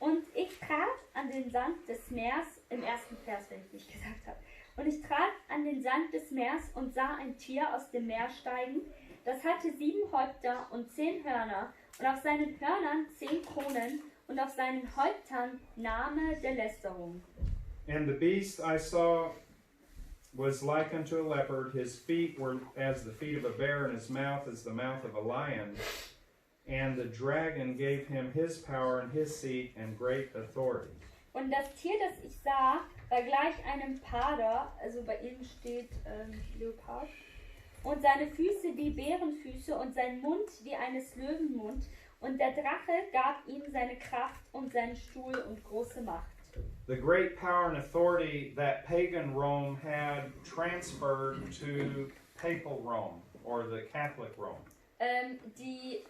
Speaker 2: Und ich trat an den Sand des Meers, im ersten Vers, wenn ich nicht gesagt habe, und ich trat an den Sand des Meers und sah ein Tier aus dem Meer steigen, das hatte 7 Häupter und 10 Hörner, und auf seinen Hörnern 10 Kronen, und auf seinen Häuptern Name der Lästerung.
Speaker 1: And the beast I saw was like unto a leopard, his feet were as the feet of a bear, and his mouth as the mouth of a lion. And the dragon gave him his power and his seat and great authority.
Speaker 2: Und das Tier, das ich sah, war gleich einem Pader, also bei ihm steht Leopard, und seine Füße wie Bärenfüße und sein Mund wie eines Löwenmund. Und der Drache gab ihm seine Kraft und seinen Stuhl und große Macht.
Speaker 1: The great power and authority that pagan Rome had transferred to papal Rome, or the Catholic Rome.
Speaker 2: Die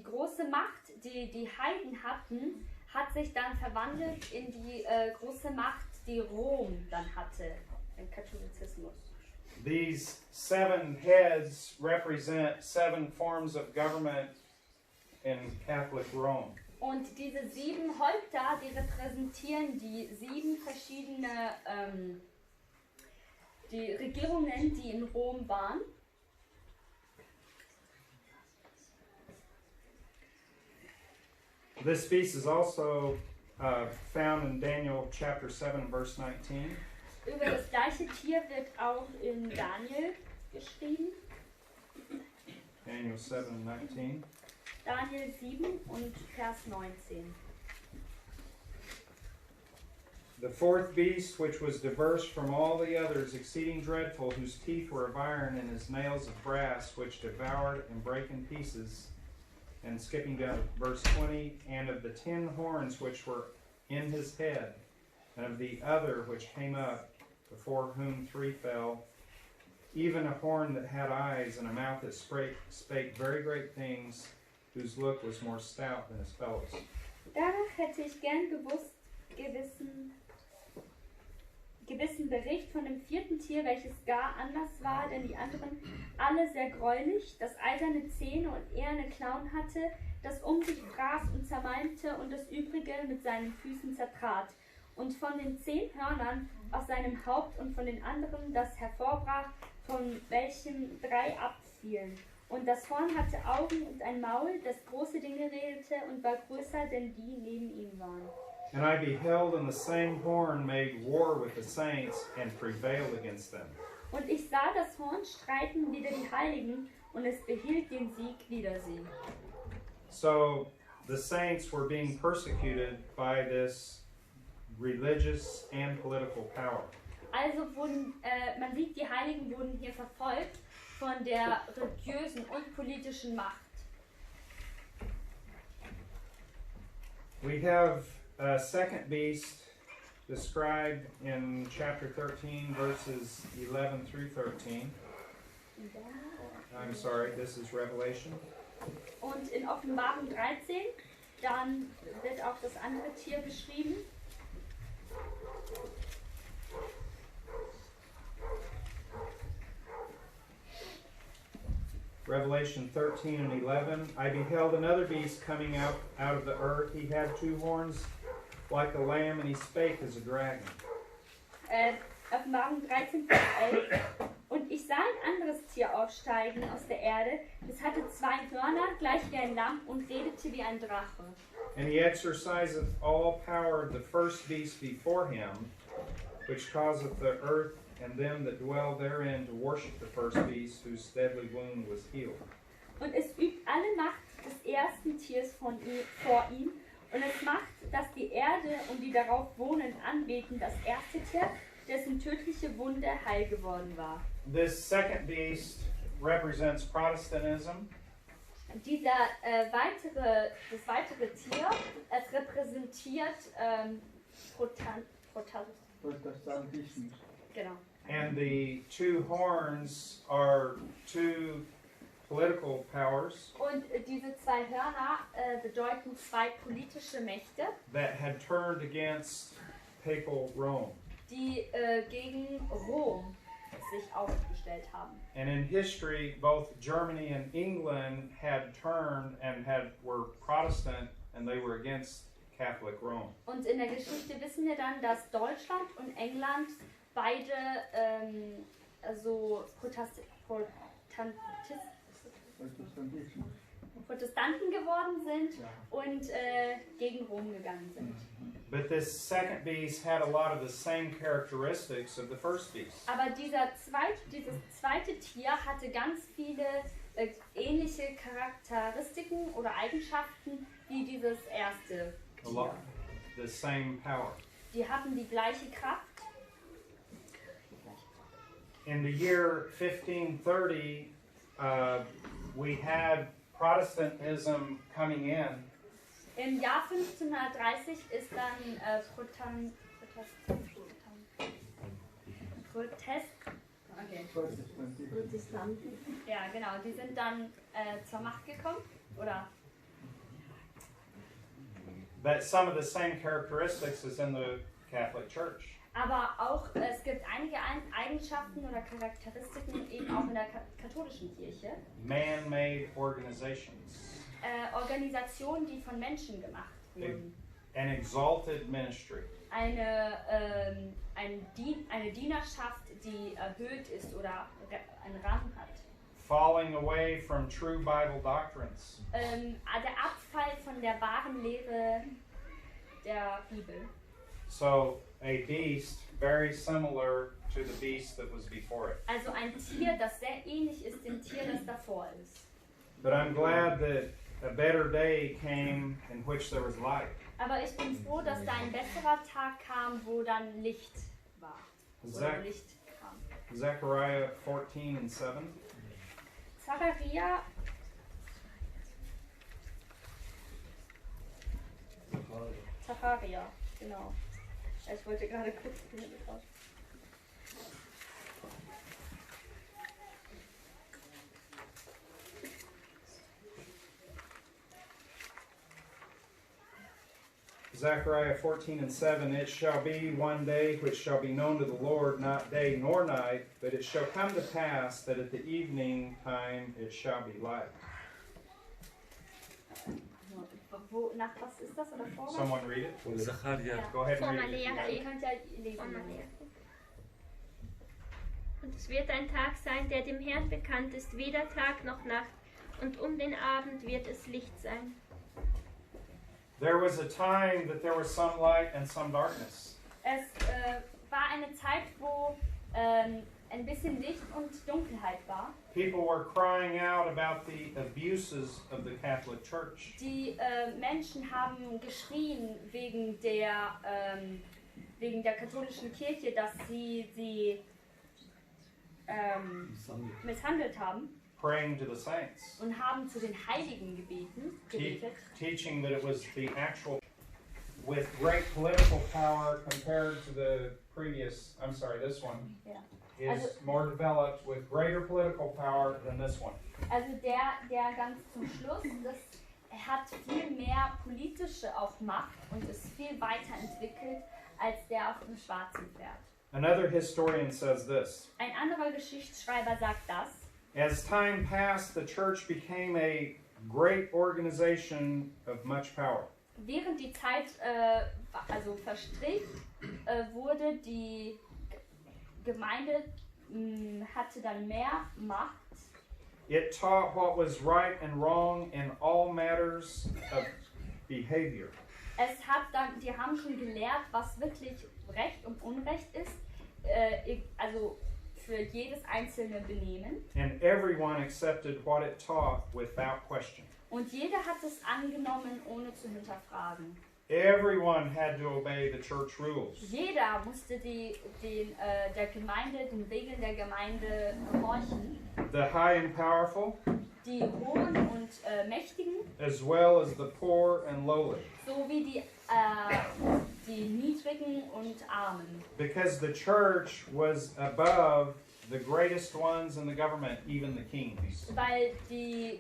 Speaker 2: große Macht, die die Heiden hatten, hat sich dann verwandelt in die große Macht, die Rom dann hatte, im Katholizismus.
Speaker 1: These 7 heads represent 7 forms of government in Catholic Rome.
Speaker 2: Und diese 7 Häupter, die repräsentieren die 7 verschiedene die Regierungen, die in Rom waren.
Speaker 1: This beast is also found in Daniel chapter 7, verse 19.
Speaker 2: Über das gleiche Tier wird auch in Daniel geschrieben.
Speaker 1: Daniel 7, 19.
Speaker 2: Daniel 7 und Vers 19.
Speaker 1: The fourth beast, which was diverse from all the others, exceeding dreadful, whose teeth were of iron and his nails of brass, which devoured and brake in pieces. And skipping down to verse 20, and of the 10 horns which were in his head, and of the other which came up, before whom 3 fell, even a horn that had eyes, and a mouth that spake very great things, whose look was more stout than his fellows.
Speaker 2: Danach hätte ich gern gewusst, gewissen Bericht von dem 4. Tier, welches gar anders war, denn die anderen alle sehr gräulich, das eiserne Zähne und eherne Klauen hatte, das sich fraß und zermalmte und das Übrige mit seinen Füßen zertrat. Und von den 10 Hörnern aus seinem Haupt und von den anderen, das hervorbrach, von welchen 3 abfielen. Und das Horn hatte Augen und ein Maul, das große Dinge redete und war größer, denn die neben ihm waren.
Speaker 1: And I beheld, and the same horn made war with the saints, and prevailed against them.
Speaker 2: Und ich sah das Horn streiten wider die Heiligen, und es behielt den Sieg wider sie.
Speaker 1: So the saints were being persecuted by this religious and political power.
Speaker 2: Also man sieht, die Heiligen wurden hier verfolgt von der religiösen und politischen Macht.
Speaker 1: We have a second beast described in chapter 13, verses 11 through 13. I'm sorry, this is Revelation.
Speaker 2: Und in Offenbarung 13, dann wird auch das andere Tier beschrieben.
Speaker 1: Revelation 13 and 11. I beheld another beast coming out of the earth. He had 2 horns like a lamb, and he spake as a dragon.
Speaker 2: Offenbarung 13, Vers 11. Und ich sah ein anderes Tier aufsteigen aus der Erde. Es hatte 2 Hörner, gleich wie ein Lamm, und redete wie ein Drache.
Speaker 1: And he exerciseth all power of the first beast before him, which causeth the earth and them that dwell therein to worship the first beast, whose deadly wound was healed.
Speaker 2: Und es übt alle Macht des ersten Tiers vor ihm. Und es macht, dass die Erde und die darauf wohnen anbeten das erste Tier, dessen tödliche Wunde heil geworden war.
Speaker 1: This second beast represents Protestantism.
Speaker 2: Das weitere Tier, es repräsentiert
Speaker 5: Protestantismus.
Speaker 2: Genau.
Speaker 1: And the 2 horns are 2 political powers
Speaker 2: Und diese 2 Hörner bedeuten 2 politische Mächte,
Speaker 1: that had turned against papal Rome.
Speaker 2: die gegen Rom sich aufgestellt haben.
Speaker 1: And in history, both Germany and England had turned and were Protestant, and they were against Catholic Rome.
Speaker 2: Und in der Geschichte wissen wir dann, dass Deutschland und England beide Protestanten geworden sind und gegen Rom gegangen sind.
Speaker 1: But this second beast had a lot of the same characteristics of the first beast.
Speaker 2: Aber dieses zweite Tier hatte ganz viele ähnliche Charakteristiken oder Eigenschaften wie dieses erste
Speaker 1: A lot,
Speaker 2: Tier.
Speaker 1: the same power.
Speaker 2: Die hatten die gleiche Kraft.
Speaker 1: In the year 1530, we had Protestantism coming in.
Speaker 2: Im Jahr 1530 ist dann Protestanten. Ja, genau, die sind dann zur Macht gekommen, oder?
Speaker 1: But some of the same characteristics as in the Catholic Church.
Speaker 2: Aber auch, es gibt einige Eigenschaften oder Charakteristiken eben auch in der katholischen Kirche.
Speaker 1: Man-made organizations.
Speaker 2: Organisationen, die von Menschen gemacht wurden.
Speaker 1: An exalted ministry.
Speaker 2: Eine Dienerschaft, die erhöht ist oder einen Rang hat.
Speaker 1: Falling away from true Bible doctrines.
Speaker 2: Der Abfall von der wahren Lehre der Bibel.
Speaker 1: So a beast very similar to the beast that was before it.
Speaker 2: Also ein Tier, das sehr ähnlich ist dem Tier, das davor ist.
Speaker 1: But I'm glad that a better day came in which there was light.
Speaker 2: Aber ich bin froh, dass da ein besserer Tag kam, wo dann Licht war. Oder Licht kam.
Speaker 1: Zechariah 14:7.
Speaker 2: Zachariah, genau. Ich wollte gerade gucken.
Speaker 1: Zechariah 14:7, it shall be one day which shall be known to the Lord, not day nor night, but it shall come to pass that at the evening time it shall be light.
Speaker 2: Nach was ist das oder vorwärts?
Speaker 1: Someone read it.
Speaker 3: Und Zacharia.
Speaker 2: Ja.
Speaker 1: Go ahead and read it.
Speaker 4: Ja,
Speaker 2: Ihr könnt ja lesen.
Speaker 4: Und es wird ein Tag sein, der dem Herrn bekannt ist, weder Tag noch Nacht, und um den Abend wird es Licht sein.
Speaker 1: There was a time that there was some light and some darkness.
Speaker 2: Es war eine Zeit, wo ein bisschen Licht und Dunkelheit war.
Speaker 1: People were crying out about the abuses of the Catholic Church.
Speaker 2: Die Menschen haben geschrien wegen der katholischen Kirche, dass sie misshandelt haben.
Speaker 1: Praying to the saints,
Speaker 2: Und haben zu den Heiligen gebetet.
Speaker 1: teaching that it was the actual, with great political power compared to the previous, I'm sorry, this one,
Speaker 2: Ja.
Speaker 1: is more developed with greater political power than this one.
Speaker 2: Also der ganz zum Schluss, das hat viel mehr politische auch Macht und ist viel weiter entwickelt als der auf dem schwarzen Pferd.
Speaker 1: Another historian says this:
Speaker 2: Ein anderer Geschichtsschreiber sagt das.
Speaker 1: as time passed, the church became a great organization of much power.
Speaker 2: Während die Zeit verstrich, wurde die Gemeinde hatte dann mehr Macht.
Speaker 1: It taught what was right and wrong in all matters of behavior.
Speaker 2: Die haben schon gelehrt, was wirklich Recht und Unrecht ist, also für jedes einzelne Benehmen.
Speaker 1: And everyone accepted what it taught without question.
Speaker 2: Und jeder hat es angenommen, ohne zu hinterfragen.
Speaker 1: Everyone had to obey the church rules.
Speaker 2: Jeder musste der Gemeinde, den Regeln der Gemeinde gehorchen.
Speaker 1: The high and powerful,
Speaker 2: Die Hohen und Mächtigen,
Speaker 1: as well as the poor and lowly.
Speaker 2: sowie die Niedrigen und Armen.
Speaker 1: Because the church was above the greatest ones in the government, even the kings.
Speaker 2: Weil die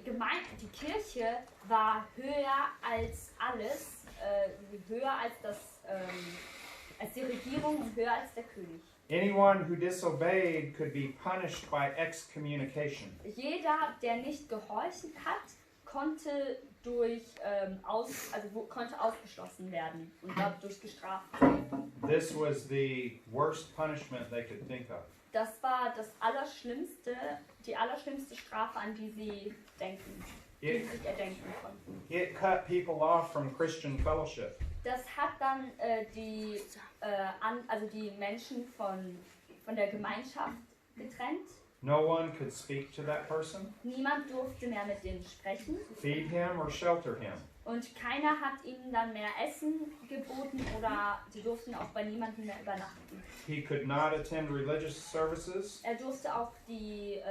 Speaker 2: Kirche war höher als alles, höher als die Regierung und höher als der König.
Speaker 1: Anyone who disobeyed could be punished by excommunication.
Speaker 2: Jeder, der nicht gehorchen hat, konnte konnte ausgeschlossen werden und dadurch gestraft werden.
Speaker 1: This was the worst punishment they could think of.
Speaker 2: Das war die allerschlimmste Strafe, an die sie sich erdenken konnten.
Speaker 1: It cut people off from Christian fellowship.
Speaker 2: Das hat dann die Menschen von der Gemeinschaft getrennt.
Speaker 1: No one could speak to that person,
Speaker 2: Niemand durfte mehr mit denen sprechen
Speaker 1: feed him or shelter him.
Speaker 2: und keiner hat ihnen dann mehr Essen geboten oder sie durften auch bei niemandem mehr übernachten.
Speaker 1: He could not attend religious services.
Speaker 2: Er durfte auch die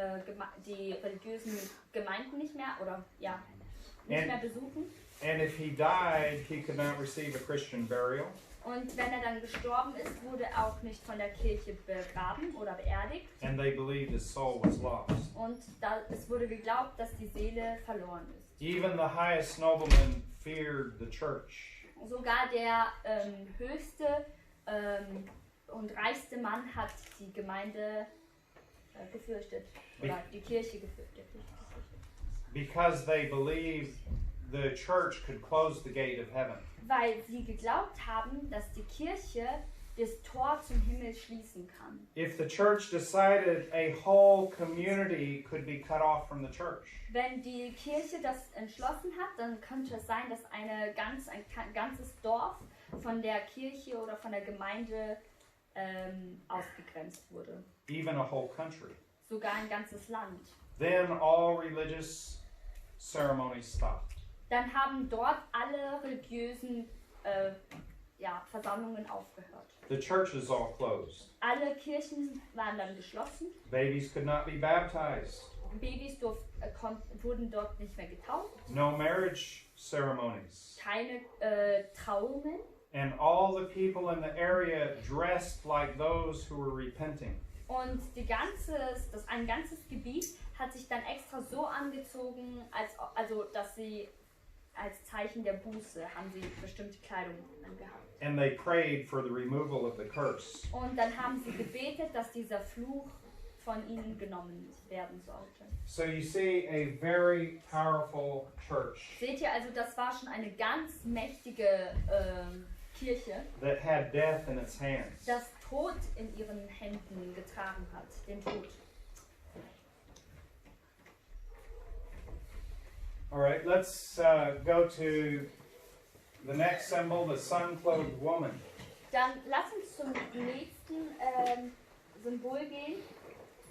Speaker 2: religiösen Gemeinden nicht mehr mehr besuchen.
Speaker 1: And if he died, he could not receive a Christian burial.
Speaker 2: Und wenn er dann gestorben ist, wurde er auch nicht von der Kirche begraben oder beerdigt.
Speaker 1: And they believed his soul was lost.
Speaker 2: Und es wurde geglaubt, dass die Seele verloren ist.
Speaker 1: Even the highest nobleman feared the church.
Speaker 2: Sogar der höchste und reichste Mann hat die Gemeinde gefürchtet. Oder die Kirche gefürchtet.
Speaker 1: Because they believed the church could close the gate of heaven.
Speaker 2: Weil sie geglaubt haben, dass die Kirche das Tor zum Himmel schließen kann.
Speaker 1: If the church decided a whole community could be cut off from the church.
Speaker 2: Wenn die Kirche das entschlossen hat, dann könnte es sein, dass ein ganzes Dorf von der Kirche oder von der Gemeinde ausgegrenzt wurde.
Speaker 1: Even a whole country.
Speaker 2: Sogar ein ganzes Land.
Speaker 1: Then all religious ceremonies stopped.
Speaker 2: dann haben dort alle religiösen Versammlungen aufgehört.
Speaker 1: The churches all closed.
Speaker 2: Alle Kirchen waren dann geschlossen.
Speaker 1: Babies could not be baptized.
Speaker 2: Babys wurden dort nicht mehr getauft.
Speaker 1: No marriage ceremonies.
Speaker 2: Keine Trauungen.
Speaker 1: And all the people in the area dressed like those who were repenting.
Speaker 2: Und ein ganzes Gebiet hat sich dann extra so angezogen, dass sie als Zeichen der Buße haben sie bestimmte Kleidung angehabt.
Speaker 1: And they prayed for the removal of the curse.
Speaker 2: Und dann haben sie gebetet, dass dieser Fluch von ihnen genommen werden sollte.
Speaker 1: So you see a very powerful church
Speaker 2: Seht ihr, also das war schon eine ganz mächtige Kirche,
Speaker 1: that had death in its hands.
Speaker 2: das Tod in ihren Händen getragen hat, den Tod.
Speaker 1: All right, let's go to the next symbol, the sun-clothed woman.
Speaker 2: Dann lass uns zum nächsten Symbol gehen.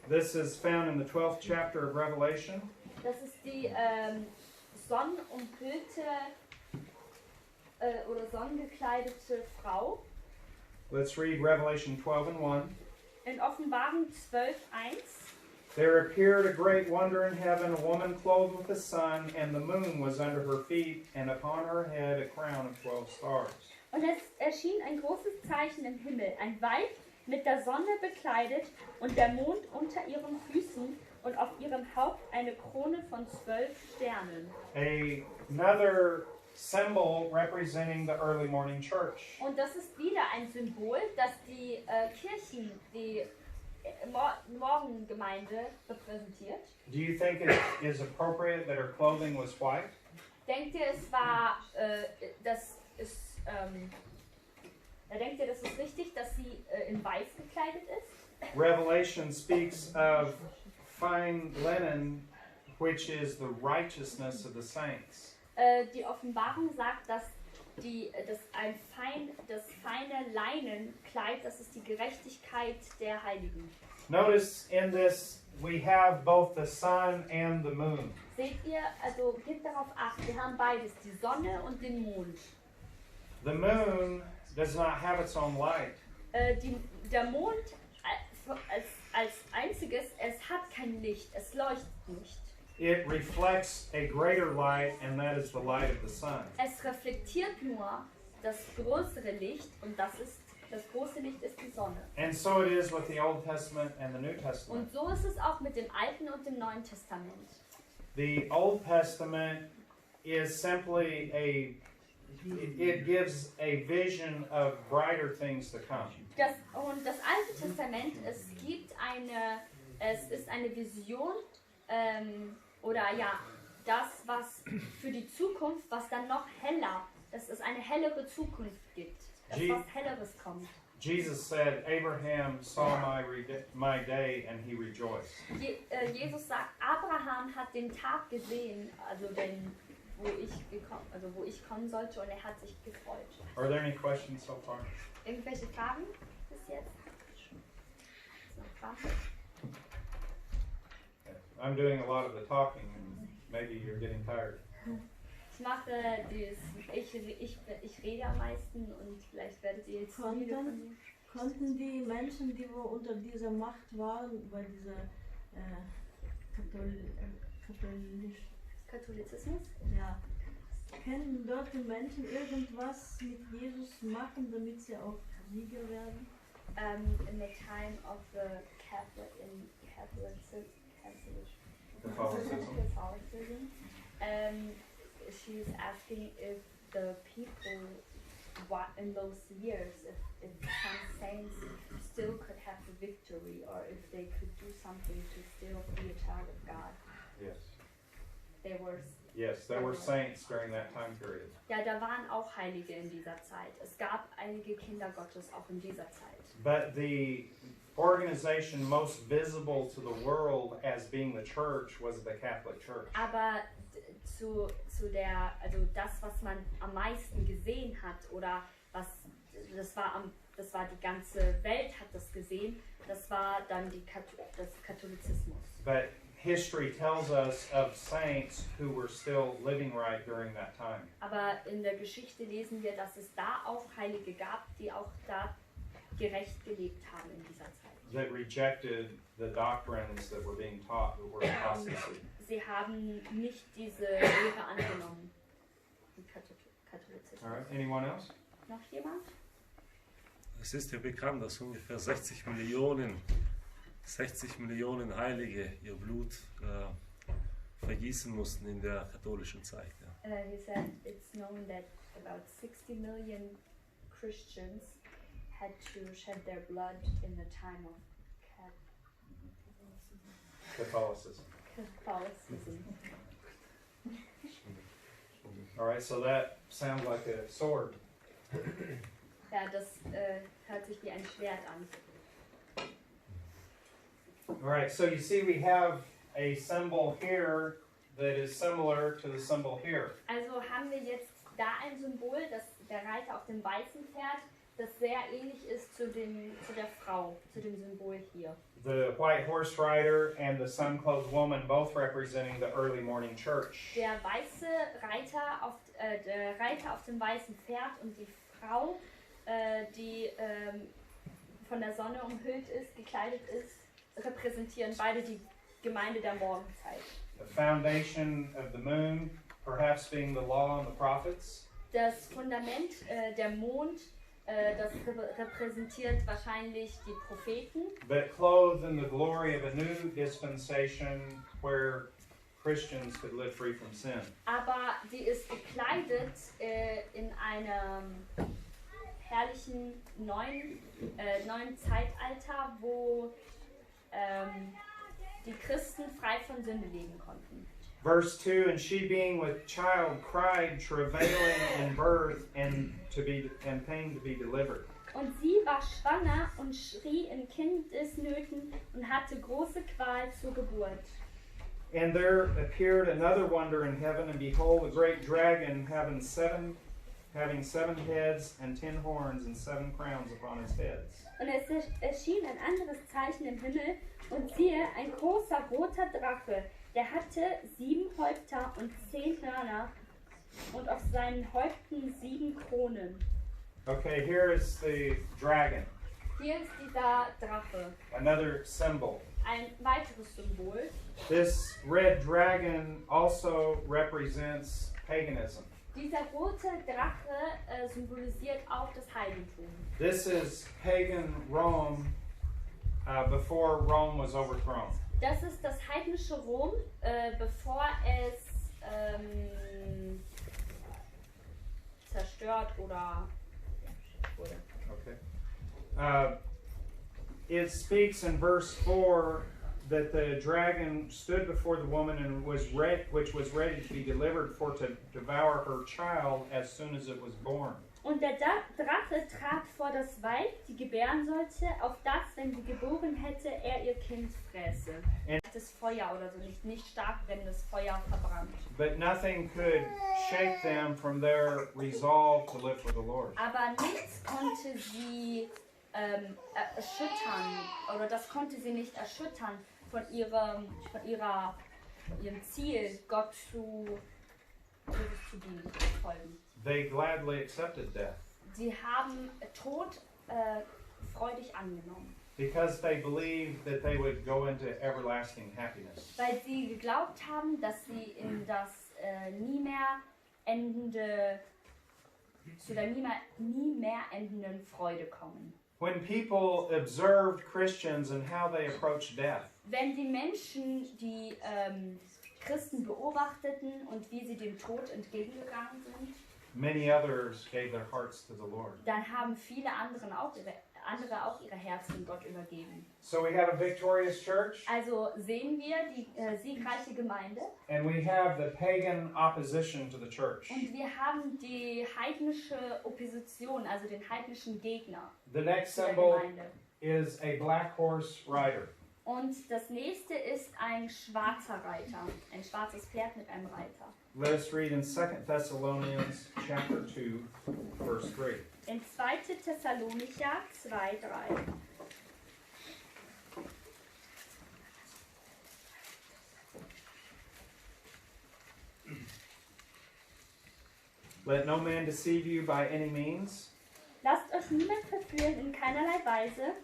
Speaker 1: This is found in the 12th chapter of Revelation.
Speaker 2: Das ist die sonnenumhüllte oder sonnengekleidete Frau.
Speaker 1: Let's read Revelation 12 and 1.
Speaker 2: In Offenbarung 12,1.
Speaker 1: There appeared a great wonder in heaven, a woman clothed with the sun, and the moon was under her feet, and upon her head a crown of 12 stars.
Speaker 2: Und es erschien ein großes Zeichen im Himmel, ein Weib mit der Sonne bekleidet und der Mond unter ihren Füßen und auf ihrem Haupt eine Krone von 12 Sternen.
Speaker 1: Another symbol representing the early morning church.
Speaker 2: Und das ist wieder ein Symbol, das die Kirchen, die Morgengemeinde repräsentiert.
Speaker 1: Do you think it is appropriate that her clothing was white?
Speaker 2: Denkt ihr, denkt ihr, das ist richtig, dass sie in weiß gekleidet ist?
Speaker 1: Revelation speaks of fine linen, which is the righteousness of the saints.
Speaker 2: Die Offenbarung sagt, dass das feine Leinenkleid, das ist die Gerechtigkeit der Heiligen.
Speaker 1: Notice in this we have both the sun and the moon.
Speaker 2: Seht ihr, also gebt darauf acht, wir haben beides, die Sonne und den Mond.
Speaker 1: The moon does not have its own light.
Speaker 2: Der Mond als einziges, es hat kein Licht, es leuchtet nicht.
Speaker 1: It reflects a greater light, and that is the light of the sun.
Speaker 2: Es reflektiert nur das größere Licht und das große Licht ist die Sonne.
Speaker 1: And so it is with the Old Testament and the New Testament.
Speaker 2: Und so ist es auch mit dem Alten und dem Neuen Testament.
Speaker 1: The Old Testament is simply it gives a vision of brighter things to come.
Speaker 2: Das Alte Testament, es ist eine Vision, das, was für die Zukunft, was dann noch heller, dass es eine hellere Zukunft gibt, dass was Helleres kommt.
Speaker 1: Jesus said, Abraham saw my day and he rejoiced.
Speaker 2: Jesus sagt, Abraham hat den Tag gesehen, wo ich kommen sollte, und er hat sich gefreut.
Speaker 1: Are there any questions so far?
Speaker 2: Irgendwelche Fragen bis jetzt? Noch Fragen?
Speaker 1: I'm doing a lot of the talking, and maybe you're getting tired.
Speaker 2: Ich rede am meisten und vielleicht werdet ihr jetzt müde von mir.
Speaker 6: Konnten die Menschen, die wo unter dieser Macht waren, bei dieser
Speaker 2: Katholizismus?
Speaker 6: Ja, können dort die Menschen irgendwas mit Jesus machen, damit sie auch Sieger werden?
Speaker 2: In the time of the Catholicism, she's asking if the people in those years, if some saints still could have the victory, or if they could do something to still be a child of God.
Speaker 1: Yes, there were saints during that time period.
Speaker 2: Ja, da waren auch Heilige in dieser Zeit. Es gab einige Kinder Gottes auch in dieser Zeit.
Speaker 1: But the organization most visible to the world as being the church was the Catholic Church.
Speaker 2: Aber das, was man am meisten gesehen hat, oder das war die ganze Welt hat das gesehen, das war dann das Katholizismus.
Speaker 1: But history tells us of saints who were still living right during that time.
Speaker 2: Aber in der Geschichte lesen wir, dass es da auch Heilige gab, die auch da gerecht gelebt haben in dieser Zeit.
Speaker 1: That rejected the doctrines that were being taught that were apostasy.
Speaker 2: Sie haben nicht diese Lehre angenommen. Die Katholizismus.
Speaker 1: All right. Anyone else?
Speaker 2: Noch jemand?
Speaker 3: Es ist ja bekannt, dass ungefähr 60 Millionen Heilige ihr Blut vergießen mussten in der katholischen Zeit. Ja.
Speaker 2: He said it's known that about 60 million Christians had to shed their blood in the time of
Speaker 1: Catholicism.
Speaker 2: Catholicism.
Speaker 1: All right. So that sounds like a sword.
Speaker 2: Ja, das hört sich wie ein Schwert an.
Speaker 1: All right. So you see, we have a symbol here that is similar to the symbol here.
Speaker 2: Also haben wir jetzt da ein Symbol, das der Reiter auf dem weißen Pferd, das sehr ähnlich ist zu der Frau, zu dem Symbol hier.
Speaker 1: The white horse rider and the sun-clothed woman both representing the early morning church.
Speaker 2: Der Reiter auf dem weißen Pferd und die Frau, die von der Sonne umhüllt ist, gekleidet ist, repräsentieren beide die Gemeinde der Morgenzeit.
Speaker 1: The foundation of the moon, perhaps being the law and the prophets.
Speaker 2: Das Fundament, der Mond, das repräsentiert wahrscheinlich die Propheten.
Speaker 1: But clothed in the glory of a new dispensation where Christians could live free from sin.
Speaker 2: Aber sie ist gekleidet in einem herrlichen neuen Zeitalter, wo die Christen frei von Sünde leben konnten.
Speaker 1: Verse 2, and she being with child cried, travailing in birth and pain to be delivered.
Speaker 2: Und sie war schwanger und schrie in Kindesnöten und hatte große Qual zur Geburt.
Speaker 1: And there appeared another wonder in heaven, and behold, a great dragon having seven heads and 10 horns and 7 crowns upon his heads.
Speaker 2: Und es erschien ein anderes Zeichen im Himmel, und siehe, ein großer roter Drache, der hatte 7 Häupter und 10 Hörner, und auf seinen Häupten 7 Kronen.
Speaker 1: Okay, here is the dragon,
Speaker 2: Hier ist dieser Drache,
Speaker 1: another symbol.
Speaker 2: ein weiteres Symbol.
Speaker 1: This red dragon also represents paganism.
Speaker 2: Dieser rote Drache symbolisiert auch das Heidentum.
Speaker 1: This is pagan Rome before Rome was overthrown.
Speaker 2: Das ist das heidnische Rom, bevor es zerstört oder wurde.
Speaker 1: Okay. It speaks in verse 4 that the dragon stood before the woman and which was ready to be delivered for to devour her child as soon as it was born.
Speaker 2: Und der Drache trat vor das Weib, die gebären sollte, auf das, wenn sie geboren hätte, er ihr Kind fräße. Das Feuer oder so, nicht stark brennendes Feuer verbrannt.
Speaker 1: But nothing could shake them from their resolve to live for the Lord.
Speaker 2: Aber nichts konnte sie erschüttern, oder das konnte sie nicht erschüttern von ihrem Ziel, Gott zu dienen, zu folgen.
Speaker 1: They gladly accepted death
Speaker 2: Sie haben Tod freudig angenommen,
Speaker 1: because they believed that they would go into everlasting happiness.
Speaker 2: weil sie geglaubt haben, dass sie in das zu der nie mehr endenden Freude kommen.
Speaker 1: When people observed Christians and how they approached death,
Speaker 2: Wenn die Menschen die Christen beobachteten und wie sie dem Tod entgegengegangen sind,
Speaker 1: many others gave their hearts to the Lord.
Speaker 2: dann haben viele andere auch ihre Herzen Gott übergeben.
Speaker 1: So we have a victorious church,
Speaker 2: Also sehen wir die siegreiche Gemeinde
Speaker 1: and we have the pagan opposition to the church.
Speaker 2: und wir haben die heidnische Opposition, also den heidnischen Gegner
Speaker 1: The next
Speaker 2: zu der
Speaker 1: symbol
Speaker 2: Gemeinde.
Speaker 1: is a black horse rider.
Speaker 2: Und das nächste ist ein schwarzer Reiter, ein schwarzes Pferd mit einem Reiter.
Speaker 1: Let us read in 2 Thessalonians chapter 2, verse 3.
Speaker 2: In 2. Thessalonicher 2,3.
Speaker 1: Let no man deceive you by any means,
Speaker 2: Lasst euch niemand verführen in keinerlei Weise,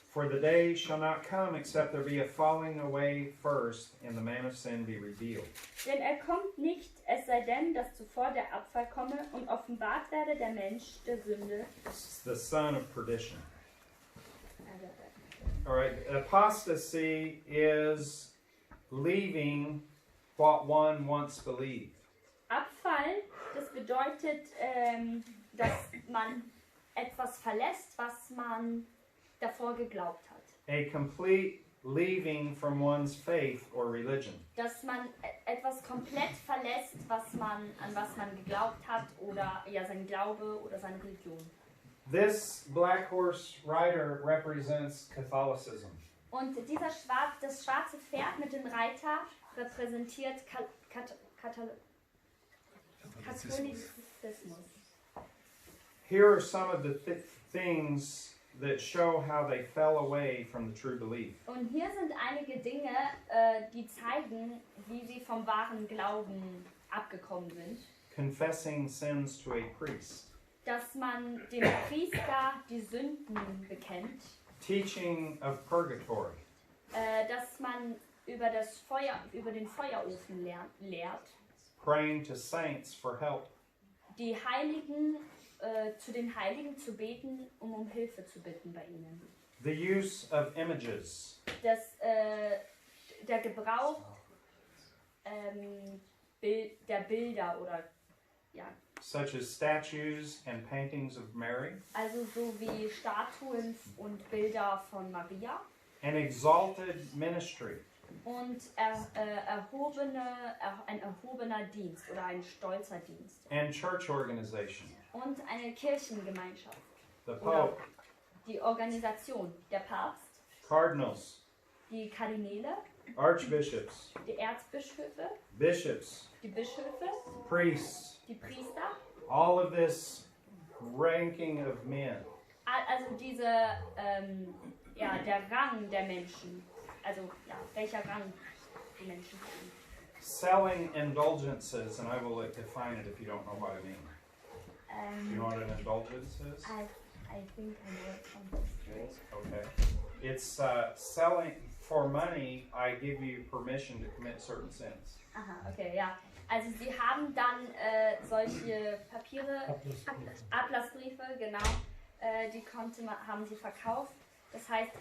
Speaker 1: for the day shall not come except there be a falling away first, and the man of sin be revealed.
Speaker 2: denn kommt nicht, es sei denn, dass zuvor der Abfall komme und offenbart werde der Mensch der Sünde.
Speaker 1: The son of perdition. All right, apostasy is leaving what one once believed.
Speaker 2: Abfall, das bedeutet, dass man etwas verlässt, was man davor geglaubt hat.
Speaker 1: A complete leaving from one's faith or religion.
Speaker 2: Dass man etwas komplett verlässt, an was man geglaubt hat oder ja sein Glaube oder seine Religion.
Speaker 1: This black horse rider represents Catholicism.
Speaker 2: Und das schwarze Pferd mit dem Reiter repräsentiert Katholizismus.
Speaker 1: Here are some of the things that show how they fell away from the true belief.
Speaker 2: Und hier sind einige Dinge, die zeigen, wie sie vom wahren Glauben abgekommen sind.
Speaker 1: Confessing sins to a priest.
Speaker 2: Dass man dem Priester die Sünden bekennt.
Speaker 1: Teaching of purgatory.
Speaker 2: Dass man über den Feuerofen lehrt.
Speaker 1: Praying to saints for help.
Speaker 2: Die Heiligen, zu den Heiligen zu beten, um Hilfe zu bitten bei ihnen.
Speaker 1: The use of images.
Speaker 2: Der Gebrauch der Bilder oder ja.
Speaker 1: Such as statues and paintings of Mary.
Speaker 2: Also so wie Statuen und Bilder von Maria.
Speaker 1: An exalted ministry.
Speaker 2: Und ein erhobener Dienst oder ein stolzer Dienst.
Speaker 1: And church organization.
Speaker 2: Und eine Kirchengemeinschaft.
Speaker 1: The Pope.
Speaker 2: Die Organisation, der Papst.
Speaker 1: Cardinals.
Speaker 2: Die Kardinäle.
Speaker 1: Archbishops.
Speaker 2: Die Erzbischöfe.
Speaker 1: Bishops.
Speaker 2: Die Bischöfe.
Speaker 1: Priests.
Speaker 2: Die Priester.
Speaker 1: All of this ranking of men.
Speaker 2: Also der Rang der Menschen. Also ja, welcher Rang die Menschen haben.
Speaker 1: Selling indulgences, and I will define it if you don't know what I mean. You know what an indulgence is?
Speaker 2: I think I know it from history.
Speaker 1: Okay. It's selling for money. I give you permission to commit certain sins.
Speaker 2: Aha, okay, ja. Also sie haben dann solche Papiere, Ablassbriefe, genau, haben sie verkauft. Das heißt,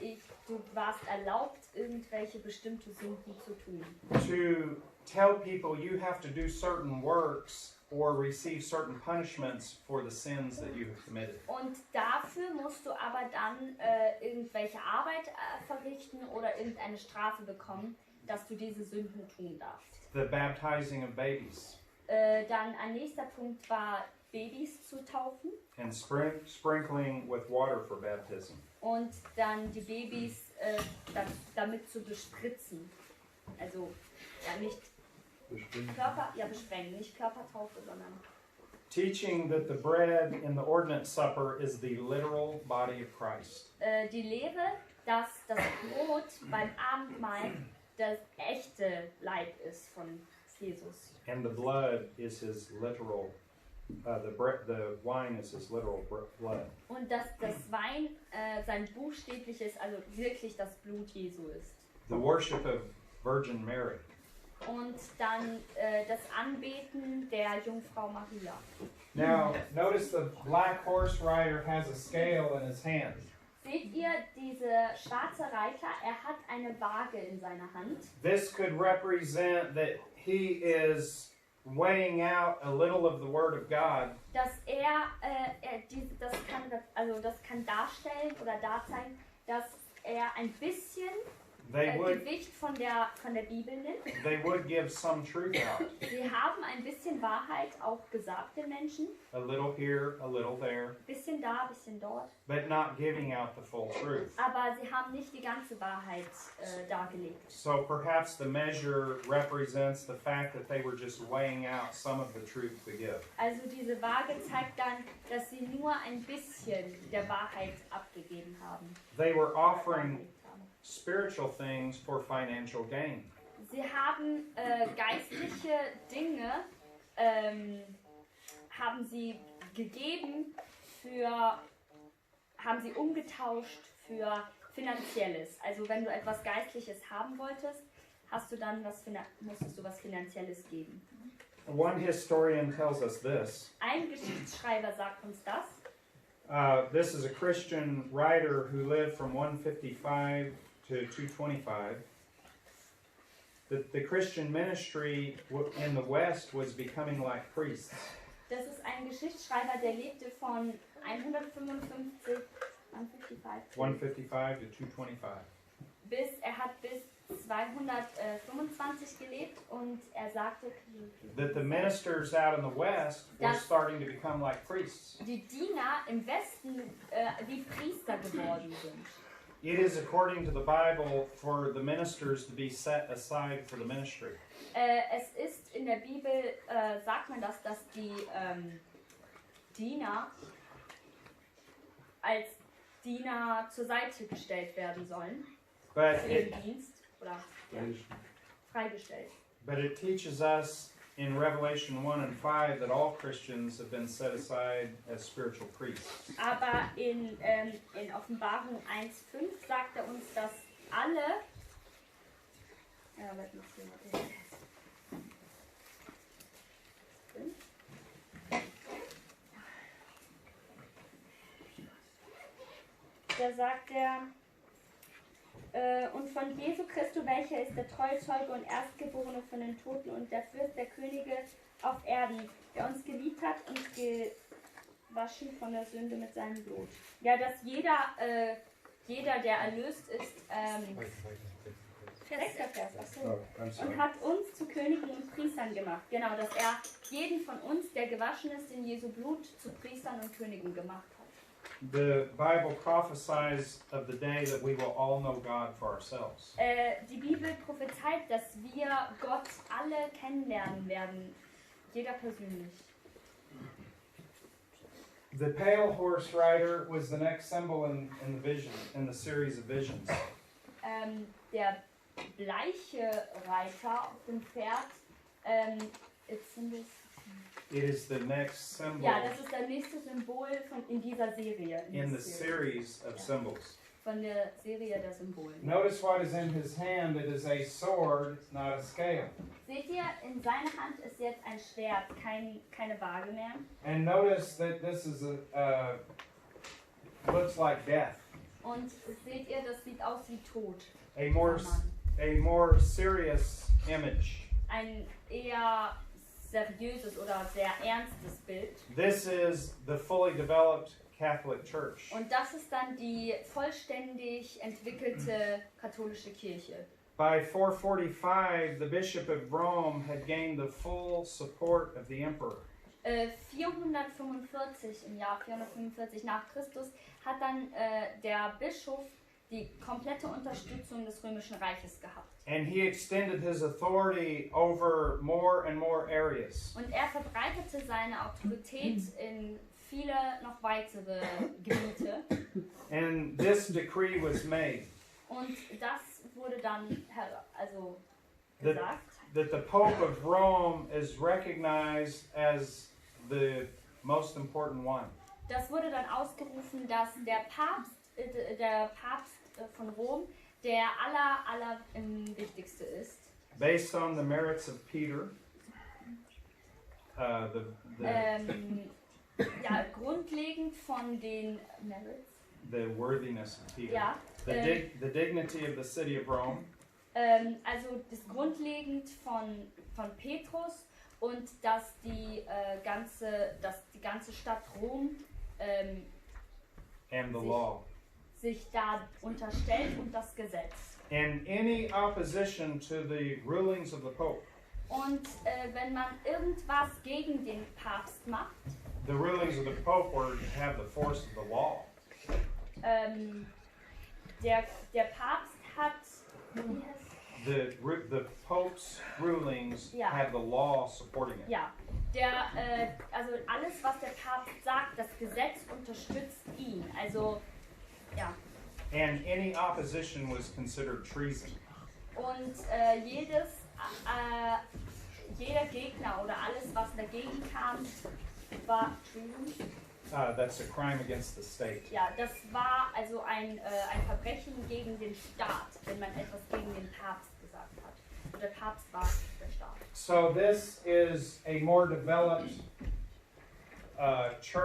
Speaker 2: du warst erlaubt, irgendwelche bestimmte Sünden zu tun.
Speaker 1: To tell people you have to do certain works or receive certain punishments for the sins that you have committed.
Speaker 2: Und dafür musst du aber dann irgendwelche Arbeit verrichten oder irgendeine Strafe bekommen, dass du diese Sünden tun darfst.
Speaker 1: The baptizing of babies.
Speaker 2: Dann ein nächster Punkt war, Babys zu taufen.
Speaker 1: And sprinkling with water for baptism.
Speaker 2: Und dann die Babys damit zu bespritzen. Also ja nicht besprengen, nicht Körpertaufe, sondern
Speaker 1: teaching that the bread in the ordinance supper is the literal body of Christ.
Speaker 2: Die Lehre, dass das Brot beim Abendmahl das echte Leib ist von Jesus.
Speaker 1: And the blood is his literal. The wine is his literal blood.
Speaker 2: Und dass das Wein sein buchstäbliches, also wirklich das Blut Jesu ist.
Speaker 1: The worship of Virgin Mary.
Speaker 2: Und dann das Anbeten der Jungfrau Maria.
Speaker 1: Now, notice the black horse rider has a scale in his hand.
Speaker 2: Seht ihr, dieser schwarze Reiter, er hat eine Waage in seiner Hand.
Speaker 1: This could represent that he is weighing out a little of the Word of God.
Speaker 2: Dass das kann darstellen oder darzeigen, dass er ein bisschen Gewicht von der Bibel nimmt.
Speaker 1: They would give some truth out.
Speaker 2: Sie haben ein bisschen Wahrheit auch gesagt den Menschen.
Speaker 1: A little here, a little there.
Speaker 2: Bisschen da, bisschen dort.
Speaker 1: But not giving out the full truth.
Speaker 2: Aber sie haben nicht die ganze Wahrheit dargelegt.
Speaker 1: So perhaps the measure represents the fact that they were just weighing out some of the truth to give.
Speaker 2: Also diese Waage zeigt dann, dass sie nur ein bisschen der Wahrheit abgegeben haben.
Speaker 1: They were offering spiritual things for financial gain.
Speaker 2: Sie haben geistliche Dinge haben sie gegeben haben sie umgetauscht für Finanzielles. Also wenn du etwas Geistliches haben wolltest, musstest du was Finanzielles geben.
Speaker 1: One historian tells us this.
Speaker 2: Ein Geschichtsschreiber sagt uns das.
Speaker 1: This is a Christian writer who lived from 155 to 225. The Christian ministry in the West was becoming like priests.
Speaker 2: Das ist ein Geschichtsschreiber, der lebte von 155
Speaker 1: 155 to 225.
Speaker 2: Er hat bis 225 gelebt und er sagte,
Speaker 1: That the ministers out in the West were starting to become like priests.
Speaker 2: die Diener im Westen wie Priester geworden sind.
Speaker 1: It is according to the Bible for the ministers to be set aside for the ministry.
Speaker 2: Es ist in der Bibel, sagt man das, dass die Diener als Diener zur Seite gestellt werden sollen.
Speaker 1: But
Speaker 2: Für ihren Dienst oder freigestellt.
Speaker 1: But it teaches us in Revelation 1 and 5 that all Christians have been set aside as spiritual priests.
Speaker 2: Aber in Offenbarung 1,5 sagt er uns, dass alle da sagt er, und von Jesu Christus, welcher ist der treue Zeuge und Erstgeborene von den Toten und der Fürst der Könige auf Erden, der uns geliebt hat und gewaschen von der Sünde mit seinem Blut. Ja, dass jeder, der erlöst ist, und hat uns zu Königen und Priestern gemacht. Genau, dass er jeden von uns, der gewaschen ist in Jesu Blut, zu Priestern und Königen gemacht hat.
Speaker 1: The Bible prophesies of the day that we will all know God for ourselves.
Speaker 2: Die Bibel prophezeit, dass wir Gott alle kennenlernen werden, jeder persönlich.
Speaker 1: The pale horse rider was the next symbol in the vision, in the series of visions.
Speaker 2: Der bleiche Reiter auf dem Pferd,
Speaker 1: It is the next symbol
Speaker 2: ja, das ist das nächste Symbol in dieser Serie.
Speaker 1: in the series of symbols.
Speaker 2: Von der Serie der Symbole.
Speaker 1: Notice what is in his hand. It is a sword, not a scale.
Speaker 2: Seht ihr, in seiner Hand ist jetzt ein Schwert, keine Waage mehr.
Speaker 1: And notice that this is looks like death.
Speaker 2: Und seht ihr, das sieht aus wie Tod.
Speaker 1: A more serious image.
Speaker 2: Ein eher seriöses oder sehr ernstes Bild.
Speaker 1: This is the fully developed Catholic Church.
Speaker 2: Und das ist dann die vollständig entwickelte katholische Kirche.
Speaker 1: By 445, the Bishop of Rome had gained the full support of the emperor.
Speaker 2: 445, im Jahr 445 nach Christus, hat dann der Bischof die komplette Unterstützung des Römischen Reiches gehabt.
Speaker 1: And he extended his authority over more and more areas.
Speaker 2: Und er verbreitete seine Autorität in viele noch weitere Gebiete.
Speaker 1: And this decree was made.
Speaker 2: Und das wurde dann gesagt.
Speaker 1: That the Pope of Rome is recognized as the most important one.
Speaker 2: Das wurde dann ausgerufen, dass der Papst von Rom der aller wichtigste ist.
Speaker 1: Based on the merits of Peter,
Speaker 2: ja, grundlegend von den Merits.
Speaker 1: The worthiness of Peter.
Speaker 2: Ja.
Speaker 1: The dignity of the city of Rome.
Speaker 2: Also das grundlegend von Petrus und dass die ganze Stadt Rom
Speaker 1: and the law.
Speaker 2: Sich da unterstellt und das Gesetz.
Speaker 1: And any opposition to the rulings of the Pope.
Speaker 2: Und wenn man irgendwas gegen den Papst macht,
Speaker 1: the rulings of the Pope were to have the force of the law.
Speaker 2: Der Papst hat
Speaker 1: the Pope's rulings
Speaker 2: ja.
Speaker 1: have the law supporting it.
Speaker 2: Ja, also alles, was der Papst sagt, das Gesetz unterstützt ihn. Also ja.
Speaker 1: And any opposition was considered treason.
Speaker 2: Und jeder Gegner oder alles, was dagegen kam, war, Entschuldigung,
Speaker 1: That's a crime against the state.
Speaker 2: ja, das war also ein Verbrechen gegen den Staat, wenn man etwas gegen den Papst gesagt hat. Und der Papst war der Staat.
Speaker 1: So this is a more developed church